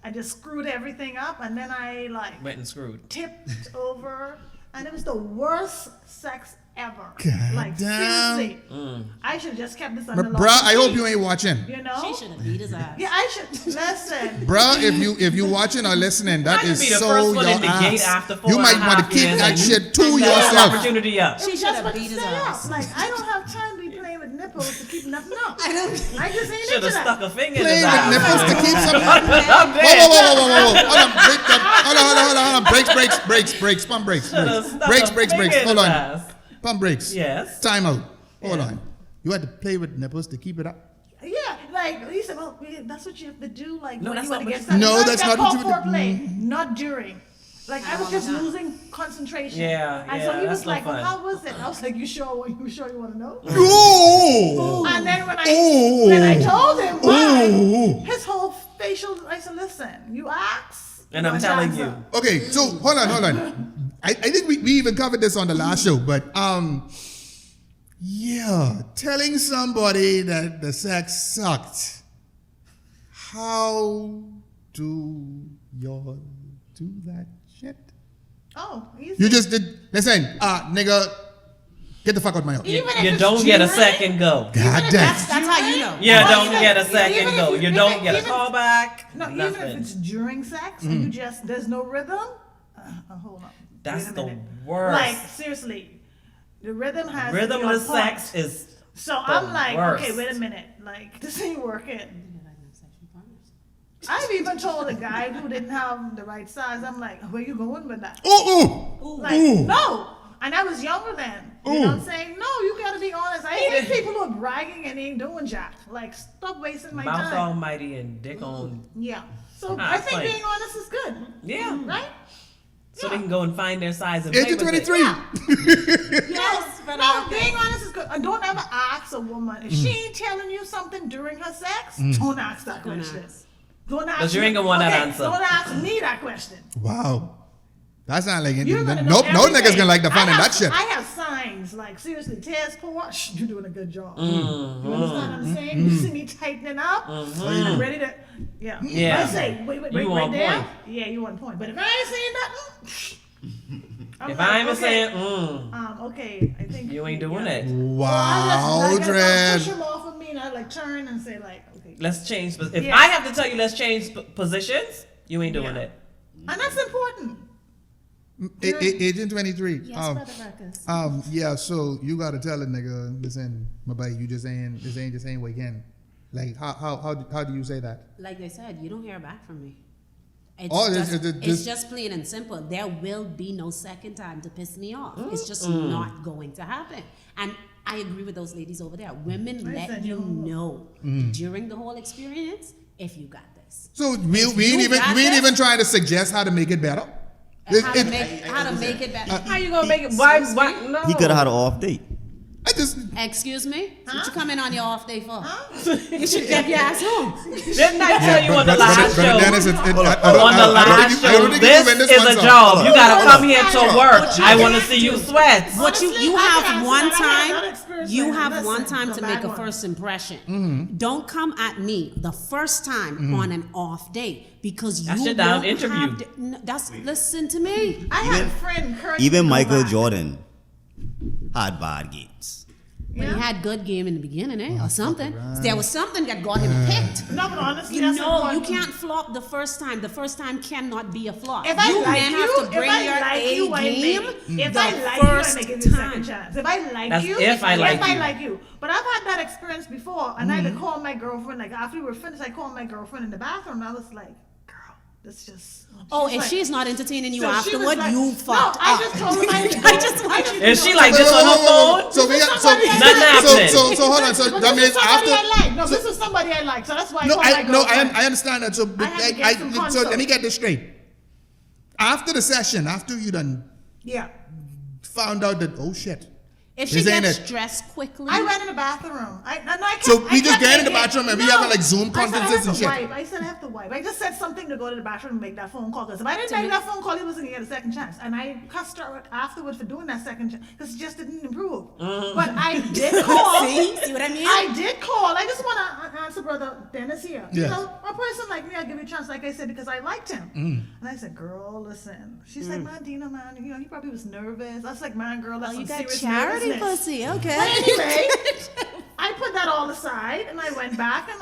I just screwed everything up, and then I like Went and screwed. tipped over, and it was the worst sex ever. God like damn. seriously, I should have just kept this under lock. Bruh, I and hope key, you ain't watching. You know? She should have beat his ass. Yeah, I should listen. Bruh, if you watching or listening, that I could is be the so first one your in the gate ass. after 4.5 You might want to keep years that and shit to That yourself. opportunity up. She should That's have what beat to his stay ass. up. Like I don't have time to be playing with nipples to keep nothing up. I don't. I just ain't Should into have stuck that. a finger in Playing his with eye. nipples to keep some. I'm Whoa, dead. hold on. Brakes. Pump brakes. Should've stuck Brakes. a finger in Hold his on. ass. Pump brakes. Yes. Time out. Hold on. You had to play with nipples to keep it up. Yeah, like he said, well, that's what you have to do. Like, No, when that's you want not to what get you- No, that's not what you would- foreplay, not during. Like I was just losing concentration. Yeah, And so he that's was no like, well, fun. how was it? I was like, you sure you want to know? Ooh. And then when I told him why, his whole facial, I said, listen, you ask, And I'm you telling answer. you. Okay, so hold on. I think we even covered this on the last show, but yeah, telling somebody that the sex sucked. How do y'all do that shit? Oh, easy. You just did. Listen, nigga, get the fuck out of my house. Even if You it's don't get a during- second go. God damn. That's how you know. You Well, don't even- get a second even go. if- You even- don't get a even- call back. No, even if Nothing. it's during sex and you just there's no rhythm. Hold on. That's Wait a the minute. worst. Like seriously, the rhythm has to be on Rhythmless point. sex is So I'm like, worst. okay, wait a minute, like this ain't working. I've even told a guy who didn't have the right size. I'm like, where you going with that? Ooh. Like, no. And I was younger then. You know what I'm saying? No, you gotta be honest. I hate people who are bragging and ain't doing jack. Like, stop wasting my mouth time. almighty and dick on. Yeah. So Ah, I think fine. being honest is good. Yeah. Right? So they can go and find their size and Age play of with it. 23. Yes, but No, being honest is good. And don't ever ask a woman if she Mm. ain't telling you something during her sex. Don't ask that Don't question. ask. Don't ask Because you ain't gonna want that answer. Don't ask me that question. Wow. That's not like You're gonna no know everything. niggas gonna like the fun in that shit. I have signs like seriously, tears pour. You're doing a good job. You understand what I'm saying? You see me tightening up. I'm ready to. Yeah. Yeah. I say, wait, You right on there. point. Yeah, you on point. But if I ain't saying nothing. If I ain't okay, saying, okay, I think you ain't doing it. Wow, I Dred. push him off of me, and I like turn and say like, okay. Let's change. If Yeah. I have to tell you, let's change positions, you ain't doing Yeah. it. And that's important. Agent 23. Yes, Brother Ruckus. Yeah, so you gotta tell a nigga, listen, my boy, you just ain't weekend. Like, how do you say that? Like I said, you don't hear back from me. It's Just plain and simple. There will be no second time to piss me off. It's just not going to happen. And I agree with those ladies over there. Women let you know during the whole experience if you got this. So we ain't even trying to suggest how to make it better. How to make it better. How you gonna make it? Why? No. He could have had an off date. Excuse me? What you come in on your off day for? You should get your ass home. Didn't I tell you on the last show? Dennis, On the last show, this is a job. You gotta come here to work. I want to see you sweat. But you have one time. You have Listen, one time the to bad make a one. first impression. Don't come at me the first time on an off day because That's you your damn won't interview. have listen to me. I had a friend, Kurt. Even Michael Novak. Jordan had bad games. But he had good game in the beginning, or something. There was something that got him picked. No, but honestly, You that's know, you important. can't flop the first time. The first time cannot be a flop. If I you like men you, have to if bring I your like A you, I game. make. If the I like you, I first may give you a second time. chance. If I like That's you, if I like you. you. But I've had that experience before, and I called my girlfriend. Like after we were finished, I called my girlfriend in the bathroom. And I was like, "Girl, this just." Oh, She's if like- she's not entertaining you So she was afterward, like- you fucked No, I up. just told her I just want you to Is she know. like this on her phone? So Nothing happening. so hold on. So But that this means is somebody after. I like. No, this is somebody I like. So that's why I No, called my girlfriend. I understand that. So, I had to get some so consult. let me get this straight. After the session, after you done Yeah. found out that, oh shit. If she This ain't gets it. stressed quickly, I went in the bathroom. So we just get in the bathroom and we having like Zoom conferences and shit. I said I have to wipe. I just said something to go to the bathroom and make that phone call. Because if I didn't make that phone call, he wasn't gonna get a second chance. And I cussed her afterwards for doing that second chance because it just didn't improve. But I did call. see what I mean? I did call. I just want to answer Brother Dennis here. Yes. You know, a person like me, I give you a chance, like I said, because I liked him. And I said, girl, listen. She's like, man, Dina, man, you know, he probably was nervous. I was like, man, girl, that's Oh, you some got serious charity nervousness. pussy, okay. But anyway, I put that all aside and I went back and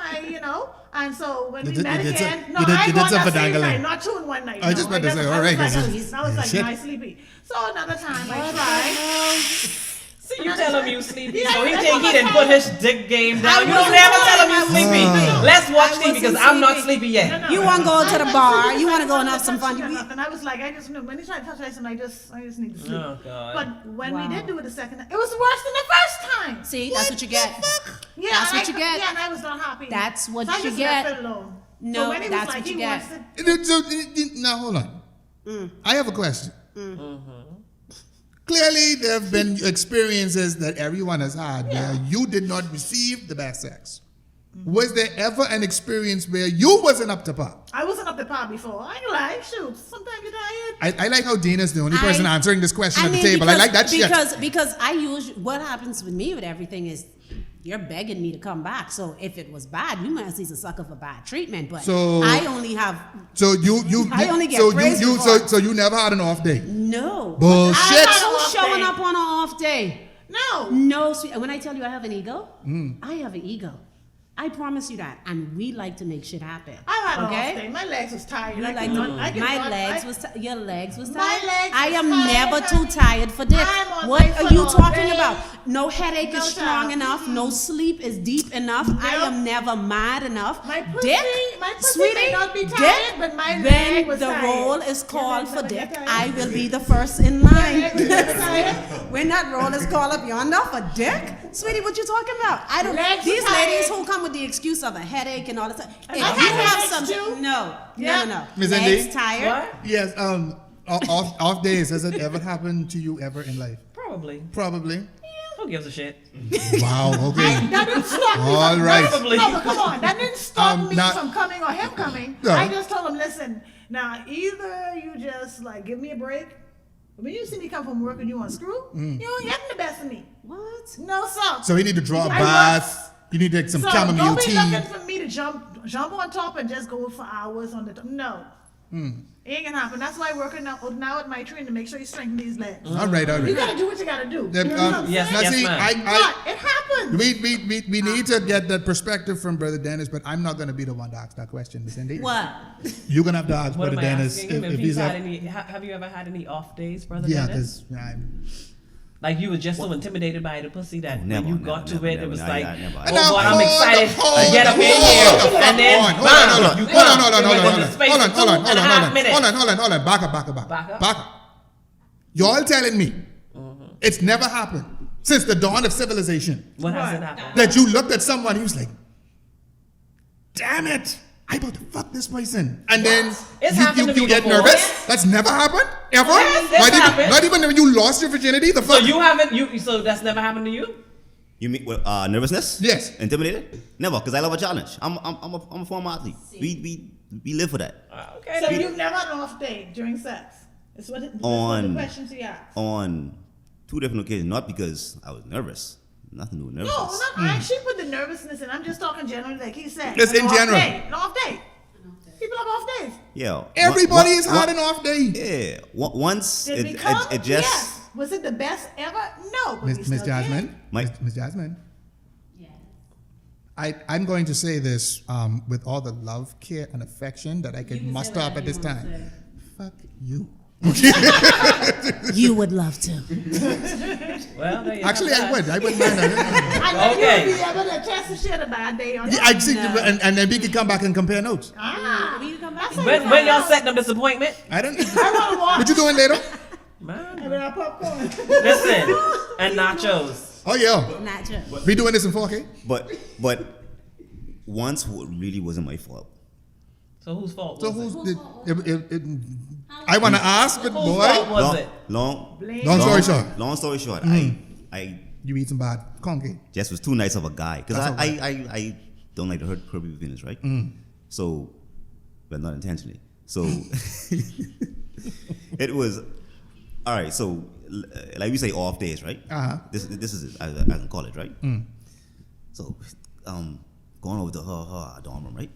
and so when we met again, no, I did got some that same finagling. night, not 2 in one night. I just meant to say, all right, I guys. was like, Shit. am I sleepy? So another time I tried. See, you tell him you sleepy, Yeah, so he that's think he what didn't I put tried. his dick game down. You wasn't don't ever tell him you sleepy. sleepy. Let's watch TV because wasn't I'm not sleepy. sleepy yet. You want to go to the I bar? went You want to I go and went have some fun? And I was like, I just knew when he tried to touch, I said, I just need to sleep. Oh, God. But when Wow. we did do it the second time, it was worse than the first time. See, that's what you get. Yeah, That's and what you get. Yeah, and I was not happy. That's what so I you just get. left it alone. No, so when he that's was like, what you he get. wants to, Now hold on. I have a question. Clearly, there have been experiences that everyone has had where you did not receive the best sex. Was there ever an experience where you wasn't up to par? I wasn't up to par before. I ain't lie, shoot. Sometimes you're tired. I like how Dina's the only person answering this question at the mean, table. I like that shit. Because I usually, what happens with me with everything is you're begging me to come back. So if it was bad, you might see a sucker for bad treatment. But So- I only have So you I only get so praise you before. so you never had an off day. no Bullshit. Who's showing up on an off day? No. No, sweet. When I tell you I have an ego, I have an ego. I promise you that, and we like to make shit happen. I had an okay? off day. My legs was tired. You I like could to, not- I could my not- legs I- was your legs was My tired. legs I was am tired, never too honey. tired for dick. I'm on What my are foot you all talking day. about? No headache No is strong child. enough. No sleep is deep enough. I Nope. am never mad enough. My pussy- dick, my pussy sweetie, may not be tired, dick, but my when leg was the tired. roll is Your called legs for never dick, get tired. I will be the first in line. legs never tired. When that roll is called up yonder for dick, sweetie, what you talking about? I don't. Legs These are tired. ladies who come with the excuse of a headache and all this. If you I had have headaches some, too. no, Yeah. Ms. legs Indy? tired. What? Yes. Off days. Has it ever happened to you ever in life? Probably. Probably. Who gives a shit? Wow. Okay. That didn't stop me. All from, right. No, but come on. That didn't stop me not- from coming or him coming. No. I just told him, listen, now either you just like give me a break. When you see me come from work and you want to screw, you don't get the best of me. What? No, sir. So you need to draw a I bath. You need to take some So chamomile don't be tea. looking for me to jump on top and just go for hours on the top. No. Ain't gonna happen. That's why I'm working now at my training to make sure you strengthen these legs. All right. You gotta do what you gotta do. Yep, You know what I'm yes, saying? now see, ma'am. But it happens. we need to get that perspective from Brother Dennis, but I'm not going to be the one to ask that question, Miss Indy. What? You're going to have to ask What Brother am I Dennis asking him? If if he's he's had a, any, have you ever had any off days, Brother yeah, Dennis? because Like you were just so intimidated by the pussy that Never, when you never, got to never, it, never, it was never, like, never. oh boy, I'm excited to get up in here, and then hold bam, you come. on, Within the space of 2.5 minutes. hold on, back up. Y'all telling me it's never happened since the dawn of civilization What hasn't happened? that you looked at someone who's like, damn it, I about to fuck this person, and then It's happened to you me get before. nervous. That's never happened ever. Yes, it's happened. Not even when you lost your virginity. The So fuck. you haven't so that's never happened to you? You mean nervousness? Yes. Intimidated? Never, because I love a challenge. I'm a former athlete. We live for that. Okay. So then. you've never had an off day during sex? That's what the question she asked. On 2 different occasions, not because I was nervous. Nothing to do with No, nervousness. she put the nervousness in. I'm just talking generally, like he said. Just in general. An off day. People have off days. Yeah. Everybody has had an off day. Yeah. Once Did we it come? just Yes. Was it the best ever? No. But we Miss still Jasmine, Mike. Miss Jasmine. Yes. I'm going to say this with all the love, care, and affection that I You can can say muster up whatever at this you wanna time. Fuck you. You would love to. Well, there you Actually, have that. I wouldn't mind that. I know Okay. you'll be able to test the shit a bad day or not. Yeah, I see, No. and then we can come back and compare notes. We can come back. When y'all setting up disappointment, I don't. I want to watch. What you doing later? man. And then I popcorn. Listen, and nachos. Oh yeah, Nacho. we doing this in 4K. But once what really wasn't my fault. So whose fault So was who's it? I want to ask, but Whose boy, fault was it? Long story short, I you eat some bad conky. just was too nice of a guy because That's I don't like to hurt people's feelings, right? So, but not intentionally. So it was all right. So like we say, off days, right? This is it, I can call it, right? So going over to her dorm room, right?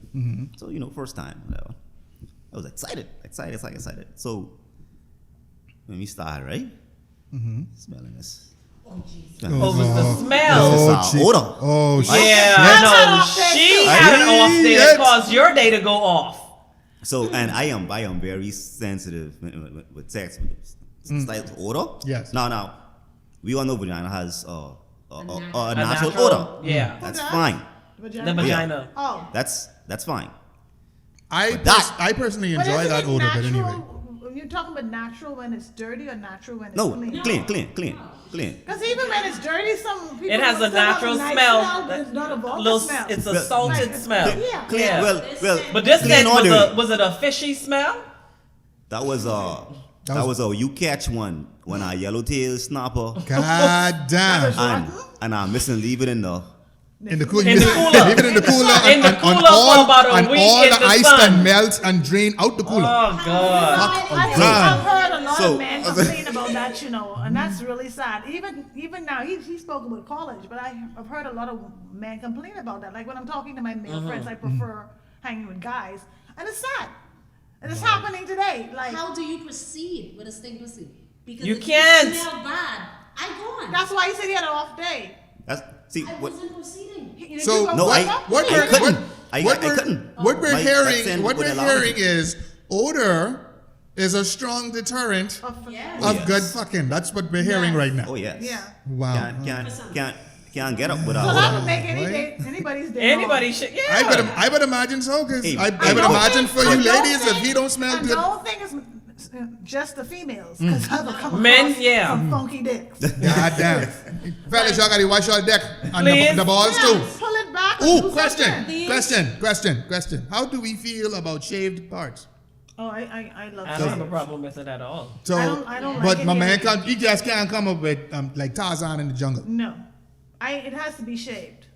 So first time, whatever. I was excited. So when we started, right? Smelling this. Oh, it was the smell. Oh, odor. Oh shit. Yeah, no, she had an off day that caused your day to go off. So, and I am very sensitive with sex. Slight odor. Yes. Now, we all know vagina has a natural odor. Yeah. That's fine. The vagina. Oh. That's fine. I personally But enjoy isn't that it odor, but natural, anyway. You're talking about natural when it's dirty or natural when it's No, clean? clean. Because even when it's dirty, some people It has will a still have natural nice smell. but it's not a vulgar Little, smell. it's a salted smell. Yeah. Clean. Yeah. Well, But this clean neck or dirty. was it a fishy smell? That was you catch one when a yellowtail snapper God damn. and I'm missing leave it in the. In the cooler. In the cooler. Leave it in the cooler. In the cooler for about a week all in the the ice sun. can melt and drain out the cooler. Oh God. I've heard a lot So- of men complain about that, and that's really sad. Even now, he spoke about college, but I've heard a lot of men complain about that. Like when I'm talking to my male friends, I prefer hanging with guys, and it's sad. And it's happening today. Like How do you proceed with a stink pussy? Because You if can't. You smell bad. I go on. that's why he said he had an off day. That's see I what. wasn't proceeding. So No, I couldn't. I couldn't. What we're My hearing, friend what would we're allow hearing me. is odor is a strong deterrent Yes. of Yes. good fucking. That's what we're hearing right now. Oh yes. Yeah. Wow. Can't get up So without. that would make Right. anybody's day. Anybody should. Yeah. I would imagine so, because Hey, I I would don't imagine think- for I you don't ladies, if think- he don't smell I good. don't think it's just the females, because I've come Men, across yeah. some funky dicks. God damn. Fellas, y'all gotta wash your deck and Please. the balls too. Yeah, pull it back. and Ooh, do question. something. Question. How do we feel about shaved parts? Oh, I love I don't have a problem with it at all. So, I don't like but it my here man either. can't. He just can't come up with like Tarzan in the jungle. No. It has to be shaved.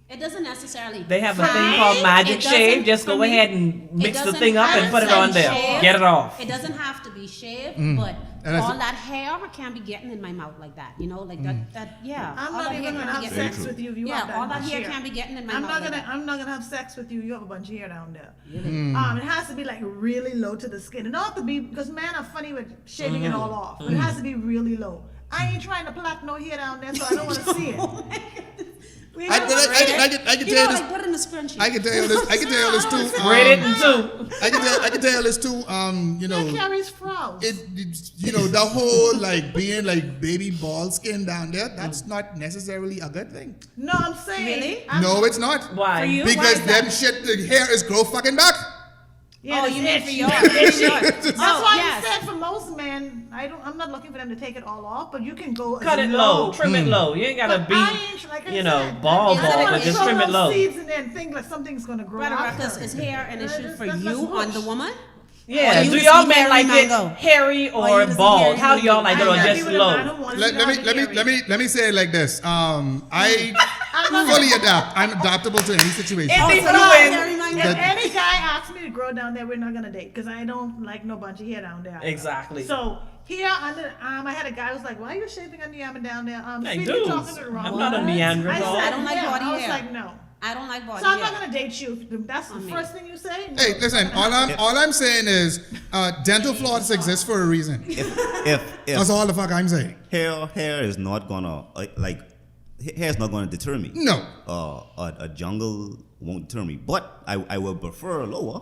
It doesn't necessarily. They have a thing Right? called Magic It Shave. doesn't- Just for go me, ahead and mix the doesn't thing up and have put it to on be there. shaved. Get it off. It doesn't have to be shaved, but And I all said- that hair can't be getting in my mouth like that. You know, like that. Yeah. I'm all not that even hair gonna can't be have getting- sex with you if you Yeah, have that all that much hair hair. can't be getting in my I'm mouth. not like gonna that. I'm not gonna have sex with you. You have a bunch of hair down there. Really? It has to be like really low to the skin. It don't have to be because men are funny with shaving it all off. But it has to be really low. I ain't trying to plait no hair down there, so I don't want to see it. We I know, can you tell know, this. like put in a scrunchie. I can tell you this. I can tell you this too. Braid it in two. I can tell you this too. You That know, carries frows. you know, the whole like being like baby bald skin down there. That's not necessarily a good thing. No, I'm saying. Really? No, it's not. Why? For you? Because Why is that? them shit, the hair is grow fucking back. Yeah, Oh, it's you mean for itchy. yours? It's For yours. itchy. That's Oh, why yes. I said for most men, I'm not looking for them to take it all off, but you can go Cut as it low. Trim it low. You ain't gotta But be, I ain't, like I you know, said, ball, I don't but wanna just throw trim it those low. seeds and then think like something's gonna grow Brother after. Ruckus, is hair an issue for That's you on bush. the woman? Yeah. Or you Do just y'all eat men hairy like it mango? hairy Or or you just eat bald? hairy How do y'all mango? like it, or I just agree with a man low? who wants Let to me say it like this. I fully adapt. I'm adaptable to any situation. Indy so for the you win. like hairy mango? If any guy asks me to grow down there, we're not gonna date because I don't like no bunch of hair down there. Exactly. So here under the arm, I had a guy who was like, "Why are you shaving under the arm and down there?" Hey, Sweetie, dudes, you talking to the wrong I'm not a one. Neanderthal. I don't like yeah. body I was hair. like, no. I don't like body So I'm hair. not gonna date you. If that's the me. first thing you say. No. Hey, listen. All I'm saying is, dental floss exists for a reason. If That's all the fuck I'm saying. hair is not gonna hair is not gonna deter me. No. A jungle won't deter me, but I will prefer lower.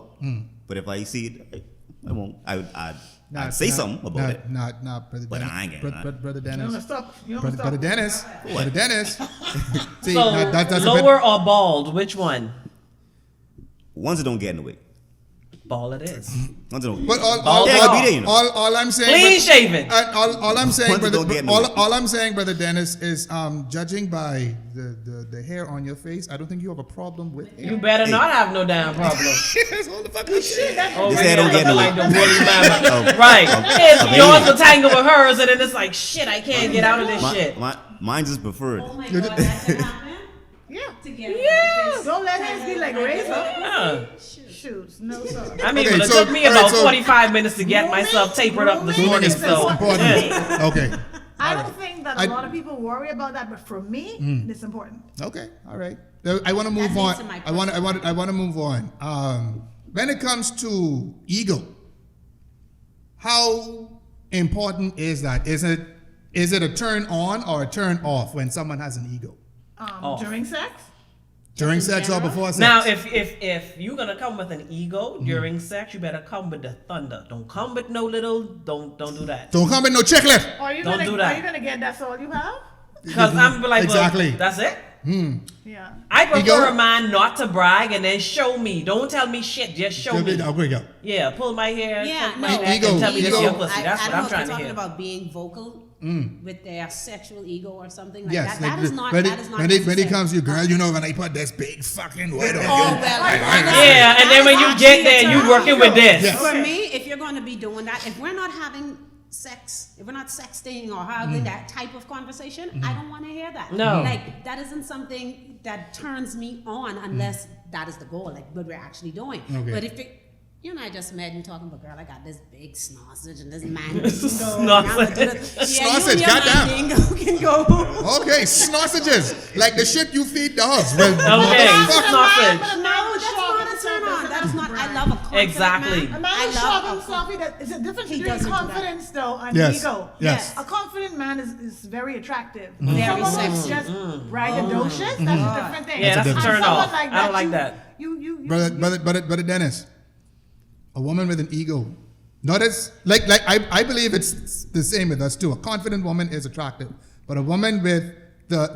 But if I see it, I won't. I'd say something about it. Not, brother But Dennis. I ain't getting that. Brother You don't Dennis. stop. You don't Brother stop. Dennis. Brother Dennis. See, So that's a bit- lower or bald? Which one? Ones that don't get in the way. Bald it is. Ones that don't. But Bald yeah, it I'll be off. there, you know. all I'm saying. Clean shaven. All I'm saying, Ones that brother. don't get in the way. All I'm saying, brother Dennis, is judging by the hair on your face, I don't think you have a problem with hair. You better not have no damn problem. That's all the fuck I'm saying. Oh, This hair don't get in the like way. the woolly mammoth. Right. It's yours will tangle with hers, and then it's like, shit, I can't get out of this shit. Mine's is preferred. Oh my God, that can happen? Yeah. Together. Yeah. Don't let him be like razor. Yeah. Shoes. No sir. I mean, Okay, but it so- took me all right, about so- 45 minutes to get myself tapered up this Grooming morning. is So, Important. yeah. Okay. I don't think that a I- lot of people worry about that, but for me, it's important. Okay, all right. I want to move That on. leads to my I want to move on. When it comes to ego, how important is that? Is it a turn on or a turn off when someone has an ego Off. During sex. during in sex or general? before sex? Now, if you're gonna come with an ego during sex, you better come with the thunder. Don't come with no little. Don't do that. Don't come with no chiclet. Are you Don't gonna do that. Are you gonna get that's all you have? Because I'm like, Exactly. well, that's it. Yeah. I prefer Ego? a man not to brag and then show me. Don't tell me shit. Just show me. Okay, go. Yeah, pull my hair, Yeah, touch my no. neck, Ego, and tell me this ego. your pussy. That's I what don't I'm know trying if to you're hear. talking about being vocal with their sexual ego or something like Yes, that. That is not. when That is not. it necessary. comes to you, girl, you know when I put this big fucking word on you. Oh well. Yeah, and then when you get there, you working with this. Yes. For me, if you're going to be doing that, if we're not having sex, if we're not sexting or having that type of conversation, I don't want to hear that. No. Like, that isn't something that turns me on unless that is the goal, like what we're actually doing. Okay. But if it, you and I just met and talking about, girl, I got this big sausage and this man Sausage. Sausage, you and your goddamn. mandingo can go. Okay, sausages. Like the shit you feed dogs. Well, Okay, motherfucker. sausage. But a man No, is that's sharp not a himself turn on. doesn't That is not. brag. I love a confident Exactly. man. A man I is love sharp a himself. It's a difference He between doesn't do that. confidence though and Yes. ego. Yes. A confident man is very attractive. Very Someone who's sexy. just braggadocious, that's a different thing. Yeah, that's a And turn someone off. I don't like that. You Brother Dennis, a woman with an ego. Not as like I believe it's the same with us too. A confident woman is attractive, but a woman with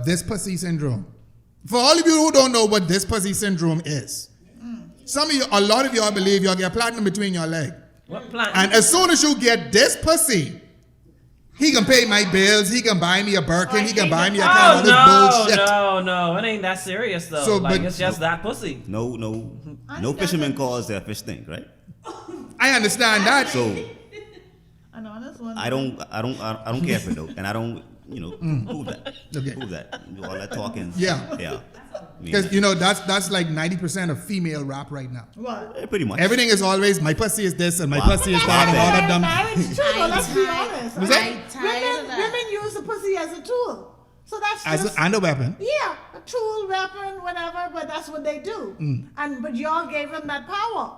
this pussy syndrome. For all of you who don't know what this pussy syndrome is, a lot of y'all believe y'all get platinum between your leg, What plan? and as soon as you get this pussy, he can pay my bills, he can buy me a Birkin, he can buy me a car. All this bullshit. No, it ain't that serious though. So, like but- it's just that pussy. No fisherman calls their fish stink, right? I understand that. So I know this one. I don't care for it, and I don't, prove that. Okay. Prove that. Do all that talking. Yeah. Yeah. Because that's like 90% of female rap right now. What? Pretty much. Everything is always my pussy is this and my Wow. pussy is that and all that dumb. Marriage too, though, let's be honest. Was that? Women use the pussy as a tool. So that's just, And a weapon. yeah, a tool, weapon, whatever, but that's what they do. But y'all gave them that power.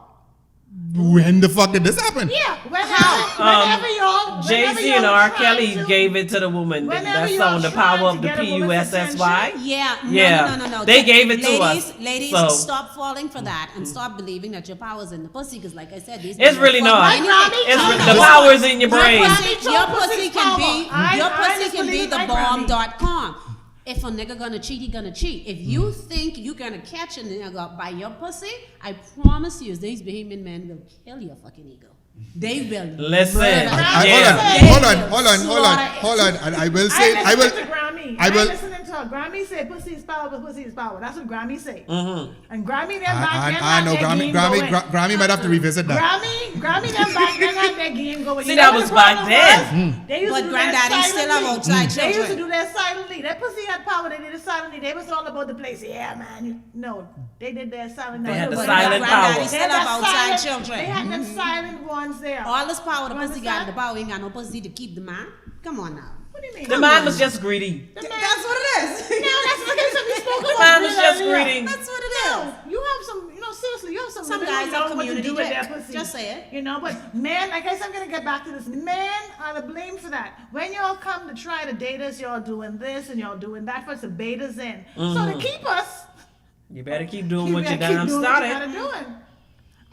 When the fuck did this happen? Yeah, whenever y'all Jay-Z and R. Kelly gave it to the woman. Whenever That y'all song, The trying Power to of the get a woman's P-U-S-S-Y. Yeah, no. They gave it to us. Ladies, So- stop falling for that and stop believing that your power's in the pussy. Because, like I said, these It's really not. The power is in your brain. Your pussy can be believe the my Grammy. bomb.com. If a nigga gonna cheat, he gonna cheat. If you think you gonna catch a nigga by your pussy, I promise you, these Bahamian men will kill your fucking ego. They will. Listen. murder. Hold on. And I will say, I will. To Grammy. I will- listening to her. Grammy say pussy is power, but pussy is power. That's what Grammy say. Mm-hmm. And Grammy them I know Grammy might have to revisit that. Grammy them back then had their game going. See, You that know was what the back problem then. was? They used to But do that granddaddy still have silently. outside They used to children. do that silently. That pussy had power. They did it silently. They was all about the place. Yeah, man. No, they did their silent. They had the But silent Granddaddy power. still They had have that outside silent- children. They had them silent ones there. All this power the You pussy got, understand? the power ain't got no pussy to keep the man. Come on now. What do you mean? The man was just greedy. That's what it is. No, that's the case that we spoke The about. man was just earlier. greedy. That's what it No, is. you have some, seriously, you have some Some women guys who have know what to community do with their dick. pussy. Just say it. But men, like I said, I'm going to get back to this. Men are the blame for that. When y'all come to try to date us, y'all doing this and y'all doing that for us to bait us in. So to keep us, You better keep doing you what you better done keep doing what you started. gotta doing.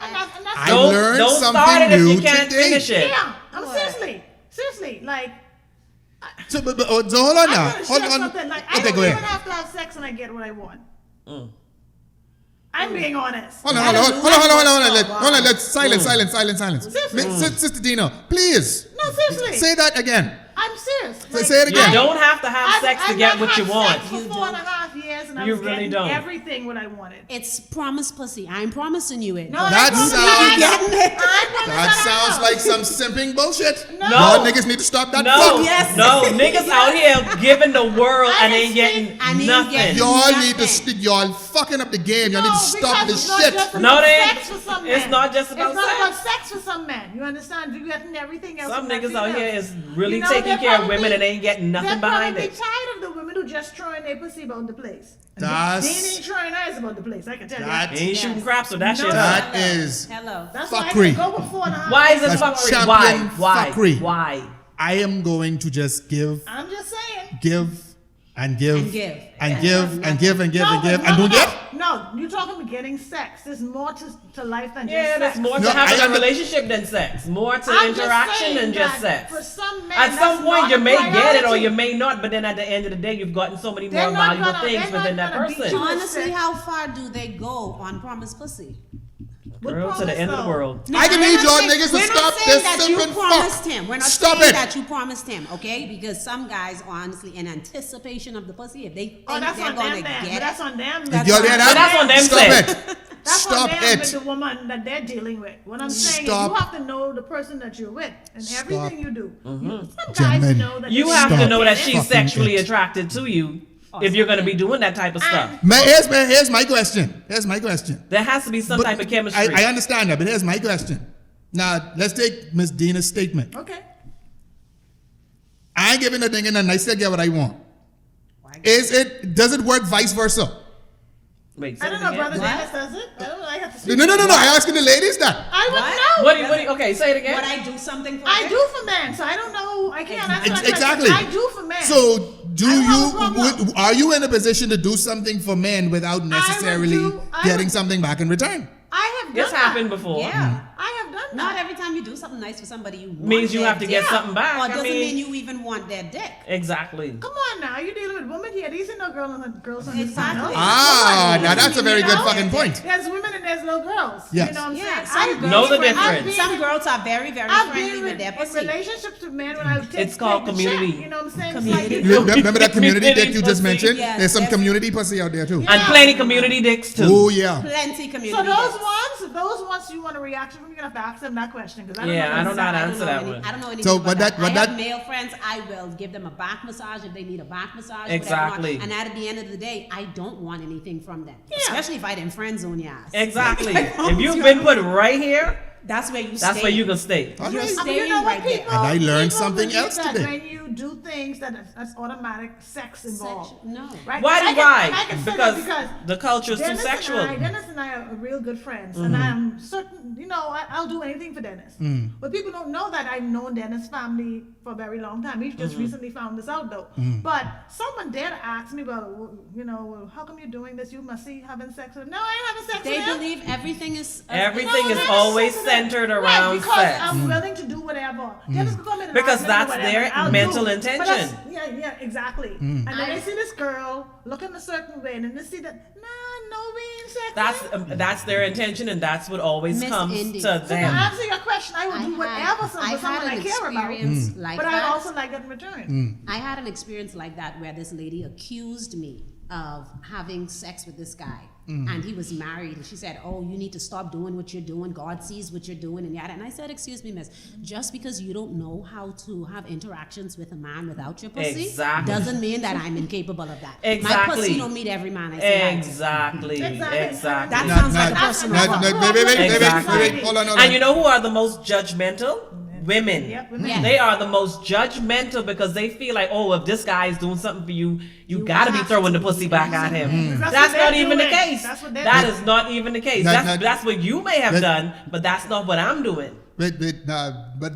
And that's I learned Don't something start it if new you can't today. finish it. yeah, I'm seriously, like, So hold on I'm now. gonna Hold share on. something. Like, I Okay, don't go even ahead. have to have sex and I get what I want. I'm being honest. Hold on. Let's silence. Sister Dino, please. No, seriously. Say that again. I'm serious. Like, Say it You again. don't have to have sex to get what you want. I've had sex for 4.5 years and I You was really getting don't. everything what I wanted. It's promised pussy. I'm promising you it. No, That That sounds like some simping bullshit. No. Y'all niggas need to stop that. No, Yes. no, niggas out here giving the world and ain't getting And ain't nothing. getting- Y'all need to Nothing. y'all fucking up the game. Y'all need to stop because this it's not shit. just No, about they ain't. sex for some It's men. not just about It's not sex. about sex for some men. You understand? You're getting everything else. Some from that niggas out female. here is really You know, taking they're care of probably- women and ain't getting nothing They're behind probably it. tired of the women who just throwing their pussy about the place. And That's- they ain't throwing eyes about the place. I can tell That- you. They ain't Yes. shooting craps with that No. shit up. That is. Hello. That's why I fuckery. can go with 4.5. Why is it That's fuckery? champion Why? Why? fuckery. Why? I am going to just give I'm just saying. and give And give. and give and give and give No, and give but and don't get. No, you're talking about getting sex. There's more to life than Yeah, just there's sex. more No, to having I- a relationship than sex. More to I'm just interaction saying than just that sex. For some men, At some that's point, not you a may get it or priority. you may not, but then at the end of the day, you've gotten so many They're more not valuable gonna- things they're within not that gonna beat person. you. Honestly, how far do they go on promised pussy? What Girl, to the promise, end of the though? world. I can need y'all niggas to We're not stop saying this that you simping promised fuck. him. We're not Stop saying it. that you promised him, okay? Because some guys are honestly in anticipation of the pussy. If they think Oh, that's they're on going them to then. get But that's it, on them. That's Y'all on hear them. that? But that's on them Stop say. it. That's on Stop them it. with the woman that they're dealing with. What I'm saying Stop. is you have to know the person that you're with and everything you do. Some guys Jasmin. know that You they have to Stop. know that she's Fucking sexually it. attracted to you if you're going to be doing that type of stuff. Here's my question. There has to be some But type of chemistry. I understand that, but here's my question. Now let's take Miss Dina's statement. Okay. I ain't giving a thing and I still get what I want. Does it work vice versa? Wait, say I it don't know, again. Brother Dennis does it. I don't know. I have to speak. No. I asking the ladies that. I wouldn't What? know. What do you, okay, say it again. would I do something for I you? do for men, so I don't know. I can't answer that Exactly. question. I do for men. So I don't have a problem. are you in a position to do something for men without necessarily getting something back in return? I have done This that. happened before. Yeah. I have done Not that. every time you do something nice for somebody, you want Means you their have to get dick. something back. Or I doesn't mean- mean you even want their dick. Exactly. Come on now, you're dealing with women here. These are no girls on this Exactly. panel. Ah, now that's a very You good know? fucking point. There's women and there's little girls. Yes. You know what I'm Yeah, saying? some I've girls Know the been- I've difference. been- Some girls are very, very I've friendly been with their in pussy. relationships with men when I would It's called the community. check, you know what I'm saying? Community. It's like, Remember that community dick you just Pussy. mentioned? Yes, There's some yes. community pussy out there too. Yeah. And plenty community dicks too. Oh yeah. Plenty community. so those dicks. ones, those ones you want a reaction from, you're gonna have to ask them that question because I don't Yeah, know. I don't know how to answer that one. I don't know anything So, about but that. that- I have male friends. I will give them a back massage if they need a back massage. Exactly. Whatever. And at the end of the day, I don't want anything from them, especially if I didn't friend zone your ass. Exactly. If you've been put right here, That's where you stay. that's where you can stay. All You're right. staying You know what, right there. people? And I learned people something believe else that today. When you do things that's automatic sex involved. No. Right? Why? And I can say that Because the culture is too Dennis sexual. Dennis and I are real good friends, and I'm certain, I'll do anything for Dennis. But people don't know that I've known Dennis' family for a very long time. We've just recently found this out, though. But someone dare to ask me, well, how come you're doing this? You must be having sex with him. No, I ain't having sex They with him. believe everything is. Everything is No, always sex with him. centered Right, around because sex. I'm willing to do whatever. Dennis can come in and Because ask me to do that's whatever. their I'll mental do. But intention. yeah, exactly. And then they see this girl looking a certain way, and then they see that, no, we ain't sex. That's their intention, and that's what always Miss comes Indy. to So to them. answer your question, I will do whatever for someone I care about. Like But that. I also like that in return. I had an experience like that where this lady accused me of having sex with this guy. And he was married, and she said, "Oh, you need to stop doing what you're doing. God sees what you're doing," and yada. And I said, "Excuse me, miss. Just because you don't know how to have interactions with a man without your pussy Exactly. doesn't mean that I'm incapable of that. My Exactly. pussy don't meet every man I say hi to. Exactly. Exactly. That sounds like a personal fault. Exactly. Hold on. And you know who are the most judgmental? Women. Yep, women. Yeah. They are the most judgmental because they feel like, oh, if this guy is doing something for you, you gotta be have throwing to. the pussy back at him. That's That's what not they're even the doing. case. That's what they're That doing. is not even the case. That's what you may have done, but that's not what I'm doing. But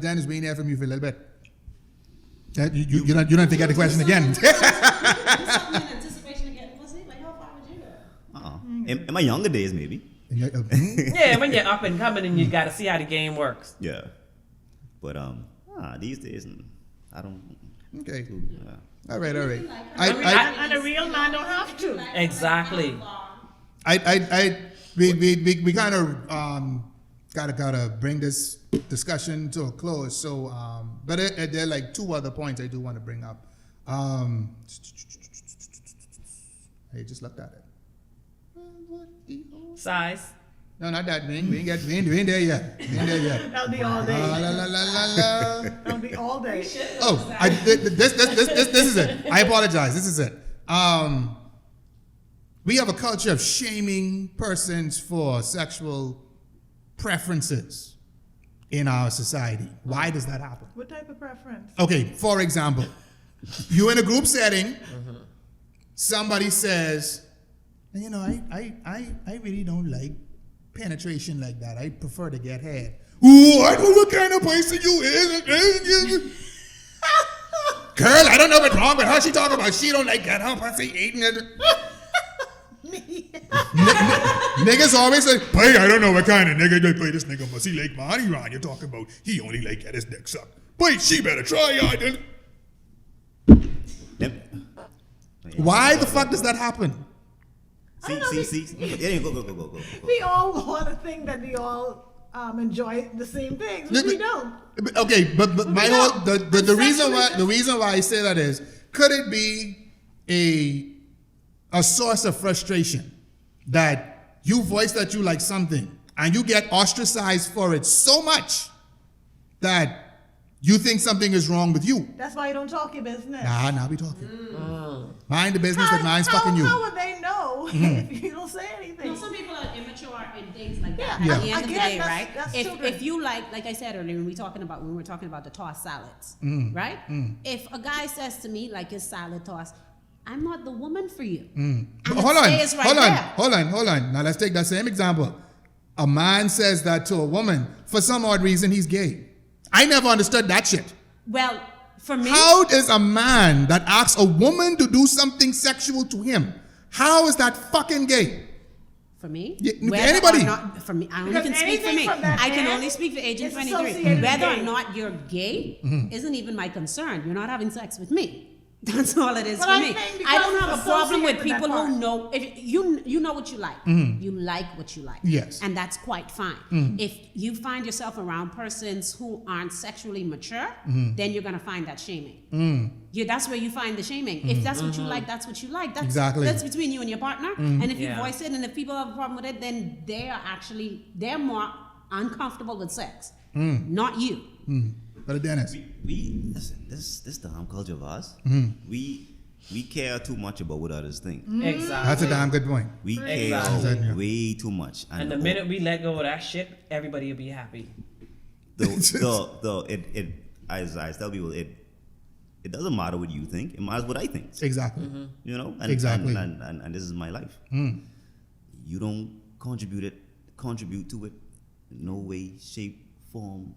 Dennis, we ain't hear from you for a little bit. You don't think I had the question again. Do something in anticipation of getting pussy? Like, how far would you go? In my younger days, maybe. Yeah, when you're up and coming and you gotta see how the game works. Yeah. But these days, I don't. Okay. Yeah. All right. And a real man don't have to. Exactly. We kind of gotta bring this discussion to a close. So, but there are like two other points I do want to bring up. I just looked at it. Size. No, not that. We ain't there yet. That'll be all day. La la la la la. That'll be all day. This is it. I apologize. This is it. We have a culture of shaming persons for sexual preferences in our society. Why does that happen? What type of preference? Okay, for example, you in a group setting, somebody says, I really don't like penetration like that. I prefer to get head. Ooh, I know what kind of person you is. Girl, I don't know what's wrong with her. She talking about she don't like that. Her pussy eating it. Niggas always say, hey, I don't know what kind of nigga they play. This nigga must he like money Ron. You're talking about he only like get his dick sucked. Wait, she better try y'all then. Why the fuck does that happen? See. Yeah, go. We all want to think that we all enjoy the same things, but we don't. Okay, but my whole the reason why I say that is, could it be a source of frustration that you voice that you like something and you get ostracized for it so much that you think something is wrong with you? That's why you don't talk your business. Nah, we talking. Mind the business that mine's fucking you. How would they know if you don't say anything? No, some people are immature in things like that. Yeah. At the end of the Again, day, that's- right? that's If children. you like I said earlier when we were talking about the tossed salads, right? If a guy says to me like his salad toss, I'm not the woman for you. And it Hold stays right there. on. Now let's take that same example. A man says that to a woman. For some odd reason, he's gay. I never understood that shit. Well, for me, How is a man that asks a woman to do something sexual to him, how is that fucking gay? for me, Yeah, whether anybody. or not, for me, I only Because can speak for anything me. from that I can man only speak for Agent is 23. associated with Whether or gay. not you're gay isn't even my concern. You're not having sex with me. That's all it is But for I me. think I don't have a because problem with associated with people that who part. know. If you know what you like, you like what you like. Yes. And that's quite fine. If you find yourself around persons who aren't sexually mature, then you're gonna find that shaming. That's where you find the shaming. If that's what you like, that's what you like. That's between you and your partner. And if you voice it, and if people have a problem with it, then they're more uncomfortable with sex, not you. But Dennis. We listen. This the harm culture of ours. We care too much about what others think. Exactly. That's a damn good point. We care Exactly. way too much. And the minute we let go of that shit, everybody will be happy. As I tell people, it doesn't matter what you think. It matters what I think. Exactly. You know, and, Exactly. And this is my life. You don't contribute to it, no way, shape, form.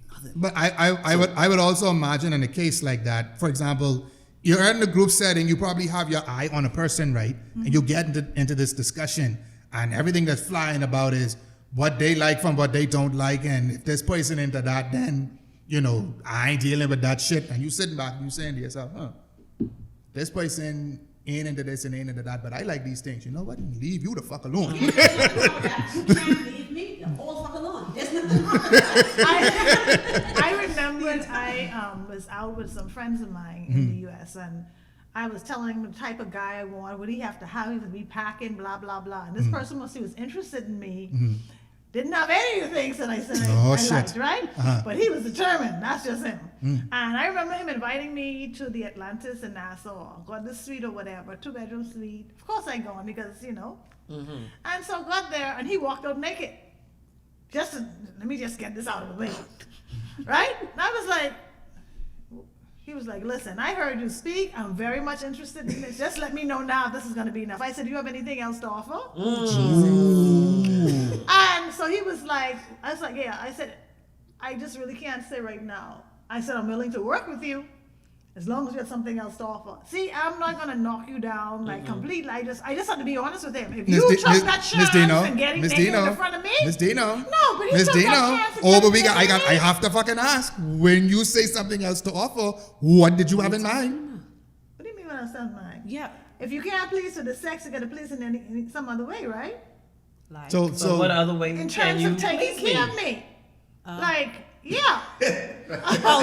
Nothing. But I would also imagine in a case like that, for example, you're in a group setting, you probably have your eye on a person, right? And you get into this discussion, and everything that's flying about is what they like from what they don't like, and if this person into that, then, you know, I ain't dealing with that shit. And you sitting back and you saying to yourself, this person ain't into this and ain't into that, but I like these things. You know what? Leave you the fuck alone. You can't leave me the whole fuck alone. There's nothing wrong with that. I remember I was out with some friends of mine in the U.S. and I was telling him the type of guy I want, what he have to have, he would be packing, blah, blah, blah. And this person, once he was interested in me, didn't have any of the things that I said I liked, right? But he was determined. That's just him. And I remember him inviting me to the Atlantis in Nassau, got the suite or whatever, 2-bedroom suite. Of course I go because, you know. And so got there and he walked out naked. Let me just get this out of the way. Right? And I was like, he was like, listen, I heard you speak. I'm very much interested in this. Just let me know now if this is going to be enough. I said, do you have anything else to offer? And so he was like, I was like, yeah. I said, I just really can't say right now. I said, I'm willing to work with you as long as you have something else to offer. See, I'm not going to knock you down like completely. I just have to be honest with him. If you took that chance and getting naked in front of me. Miss Dino. No, but he took that chance. Oh, but I have to fucking ask. When you say something else to offer, what did you have in mind? What do you mean what else in mind? Yeah. If you can't please with the sex, you got to please in some other way, right? Like, So what other way In can terms you of taking please care me? of me. Like, yeah.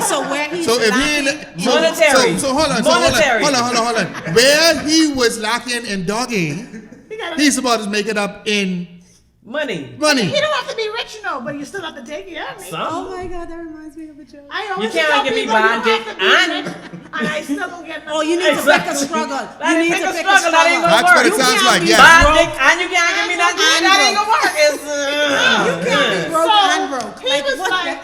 so where he's So if lacking, he Monetary. so hold on. Where he was lacking in dogging, he's supposed to make it up in Money. You don't have to be rich, but you still have to take care of me. oh my God, that reminds me of a joke. I always You can't tell give me people you bad don't dick have to be and- rich, and I still don't get nothing. Oh, you need to pick a struggle. That You need ain't to pick pick a a struggle. That ain't struggle. gonna That's what work. it sounds like, be yeah. Bad dick and you can't give me that dick. That ain't gonna work. You can't be broke and broke. he was what like-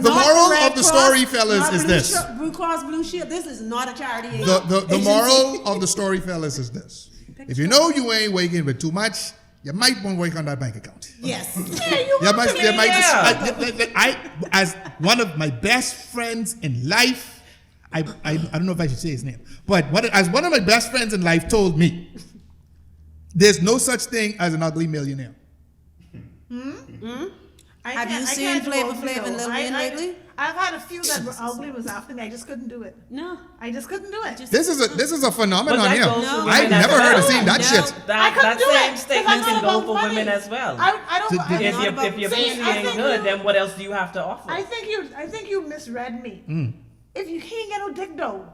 The moral of the story, fellas, is this. Blue Cross Blue Shield. This is not a charity. The moral of the story, fellas, is this. If you know you ain't waking with too much, you might want to wake on that bank account. Yes. I, as one of my best friends in life, I don't know if I should say his name, but as one of my best friends in life told me, there's no such thing as an ugly millionaire. Have you seen Flavor Flav and Lil Wayne lately? I've had a few that were ugly was after me. I just couldn't do it. No. I just couldn't do it. This is a phenomenon But that here. goes for women I've as never well. heard of seeing that No. shit. I couldn't That do same it, statement 'cause I'm can not go about for money. women as well. I don't. Did- If your See, pussy I ain't think good, then what else do you have to offer? I think you misread me. If you can't get no dick though,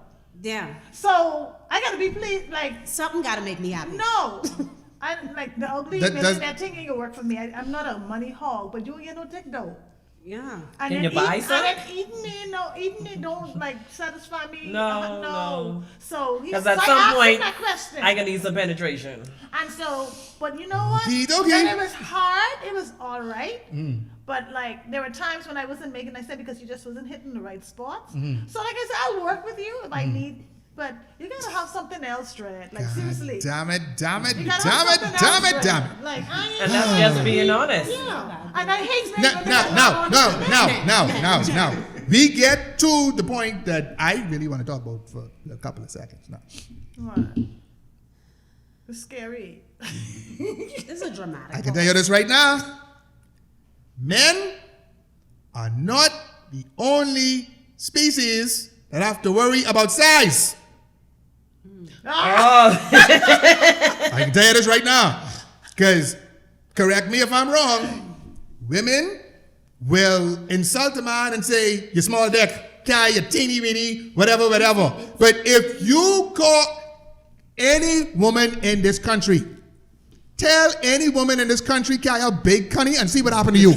Yeah. so I gotta be pleased. Like Something got to make me happy. no, I like the ugly That- that's- that thing ain't gonna work for me. I'm not a money hog, but you don't get no dick though. Yeah. And Can then you buy some? And then eating me don't like satisfy me. No. So Because I at some asked him point, that question. I can need some penetration. And so, but you know what? Okay. When it was hard, it was all right. But like, there were times when I wasn't making, I said, because you just wasn't hitting the right spots. So like I said, I'll work with you if I need, but you gotta have something else, Dred. Like seriously. Damn it. You gotta have something else, Dred. Like I ain't. And that's just being honest. Yeah. And I hate Now. We get to the point that I really want to talk about for a couple of seconds now. What? It's scary. This is a dramatic. I can tell you this right now. Men are not the only species that have to worry about size. Oh, I can tell you this right now. Because, correct me if I'm wrong, women will insult a man and say, you small dick, you teeny weeny, whatever. But if you call any woman in this country, tell any woman in this country, a big cunny and see what happened to you.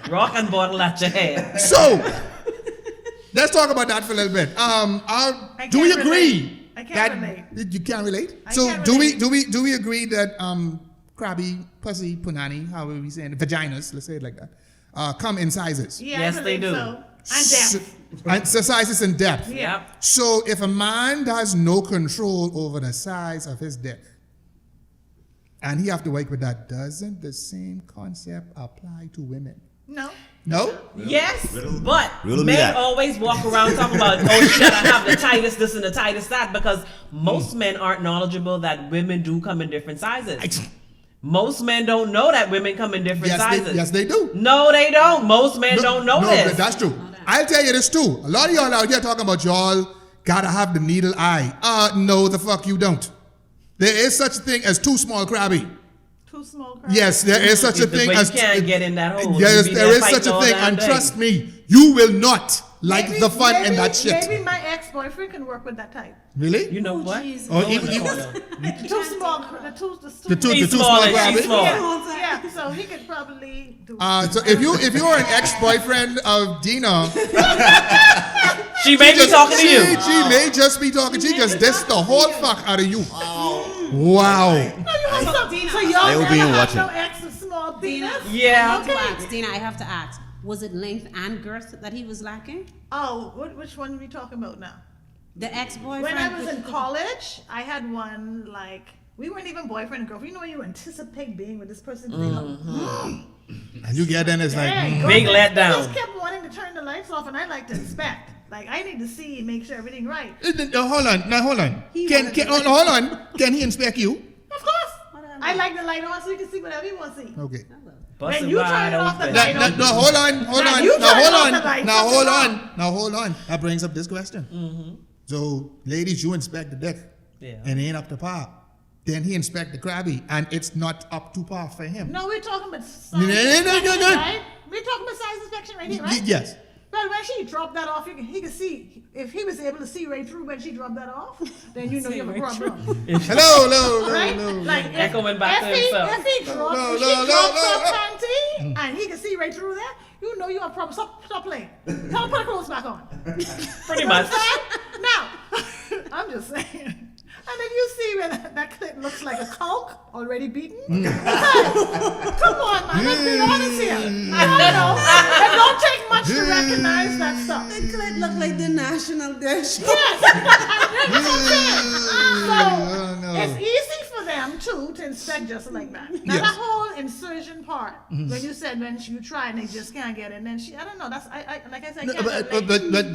rock and bottle at your head. So, let's talk about that for a little bit. Do we agree? I can't relate. You can't relate? I So can't do relate. we agree that crabby, pussy, punani, how are we saying it? Vaginas, let's say it like that, come in sizes? Yeah, Yes, I they believe do. So. And depth. And so sizes and depth. Yeah. Yep. So if a man has no control over the size of his dick, and he have to work with that, doesn't the same concept apply to women? No. No? Yes, Riddle- but riddle me men that. always walk around talking about, oh, she gotta have the tightest this and the tightest that, because most men aren't knowledgeable that women do come in different sizes. Most men don't know that women come in different sizes. Yes, they do. No, they don't. Most men don't know this. That's true. I'll tell you this too. A lot of y'all out here talking about y'all gotta have the needle eye. No, the fuck you don't. There is such a thing as too small crabby. Too small. Crowd. Yes, there is such a thing But as you can't get in that hole. Yes, You be there there is such fighting a all thing, damn and day. trust me, you will not like Maybe- the fun in maybe- that shit. Maybe my ex-boyfriend can work with that type. Really? You know Oh, what? Jesus. Or No, even- no, even- no. Too small. The two He's small small and crabby. she's small. Yeah, so he could probably do. So if you are an ex-boyfriend of Dina, She may be talking to you. She may just be talking. She just dissed the whole fuck out of you. Wow. No, you have some. So y'all I will never be have watching. no ex with small penis? Yeah. I have to ask, Dina, I have to ask. Was it length and girth that he was lacking? Oh, which one are we talking about now? The ex-boyfriend? When I was in college, I had one like we weren't even boyfriend and girlfriend. You know when you anticipate being with this person, And you get in, it's like, Big I letdown. just kept wanting to turn the lights off, and I like to inspect. Like I need to see and make sure everything right. hold on. Hold on. Can he inspect you? Of course, I like the light on so you can see whatever you want to see. Okay. Busted When you wide turn off the open. light- No, hold on. Now you turn off the lights. Now hold on. That brings up this question. So, ladies, you inspect the dick, Yeah. and it ain't up to par. Then he inspect the crabby, and it's not up to par for him. No, we're talking about size No. inspection, right? We're talking about size inspection right here, right? Yes. But when she dropped that off, he could see. If he was able to see right through when she dropped that off, then you know you have a problem. Hello. Right? Like if, Echoing back to himself. if he dropped, No, if no, she no, dropped no, her no. panty and he can see right through that, you know you have a problem. Stop playing. Tell her put her clothes back on. Pretty much. Now, I'm just saying. And then you see when that clit looks like a conch already beaten. Come on, man. Let's be honest here. It don't take much to recognize that stuff. The clit looked like the national dish. Yes. That's what I'm saying. no. So it's easy for them too to inspect just like that. Now Yes. that whole insertion part, when you said when you try and they just can't get it, and then I don't know. That's I like I said. I can't relate. But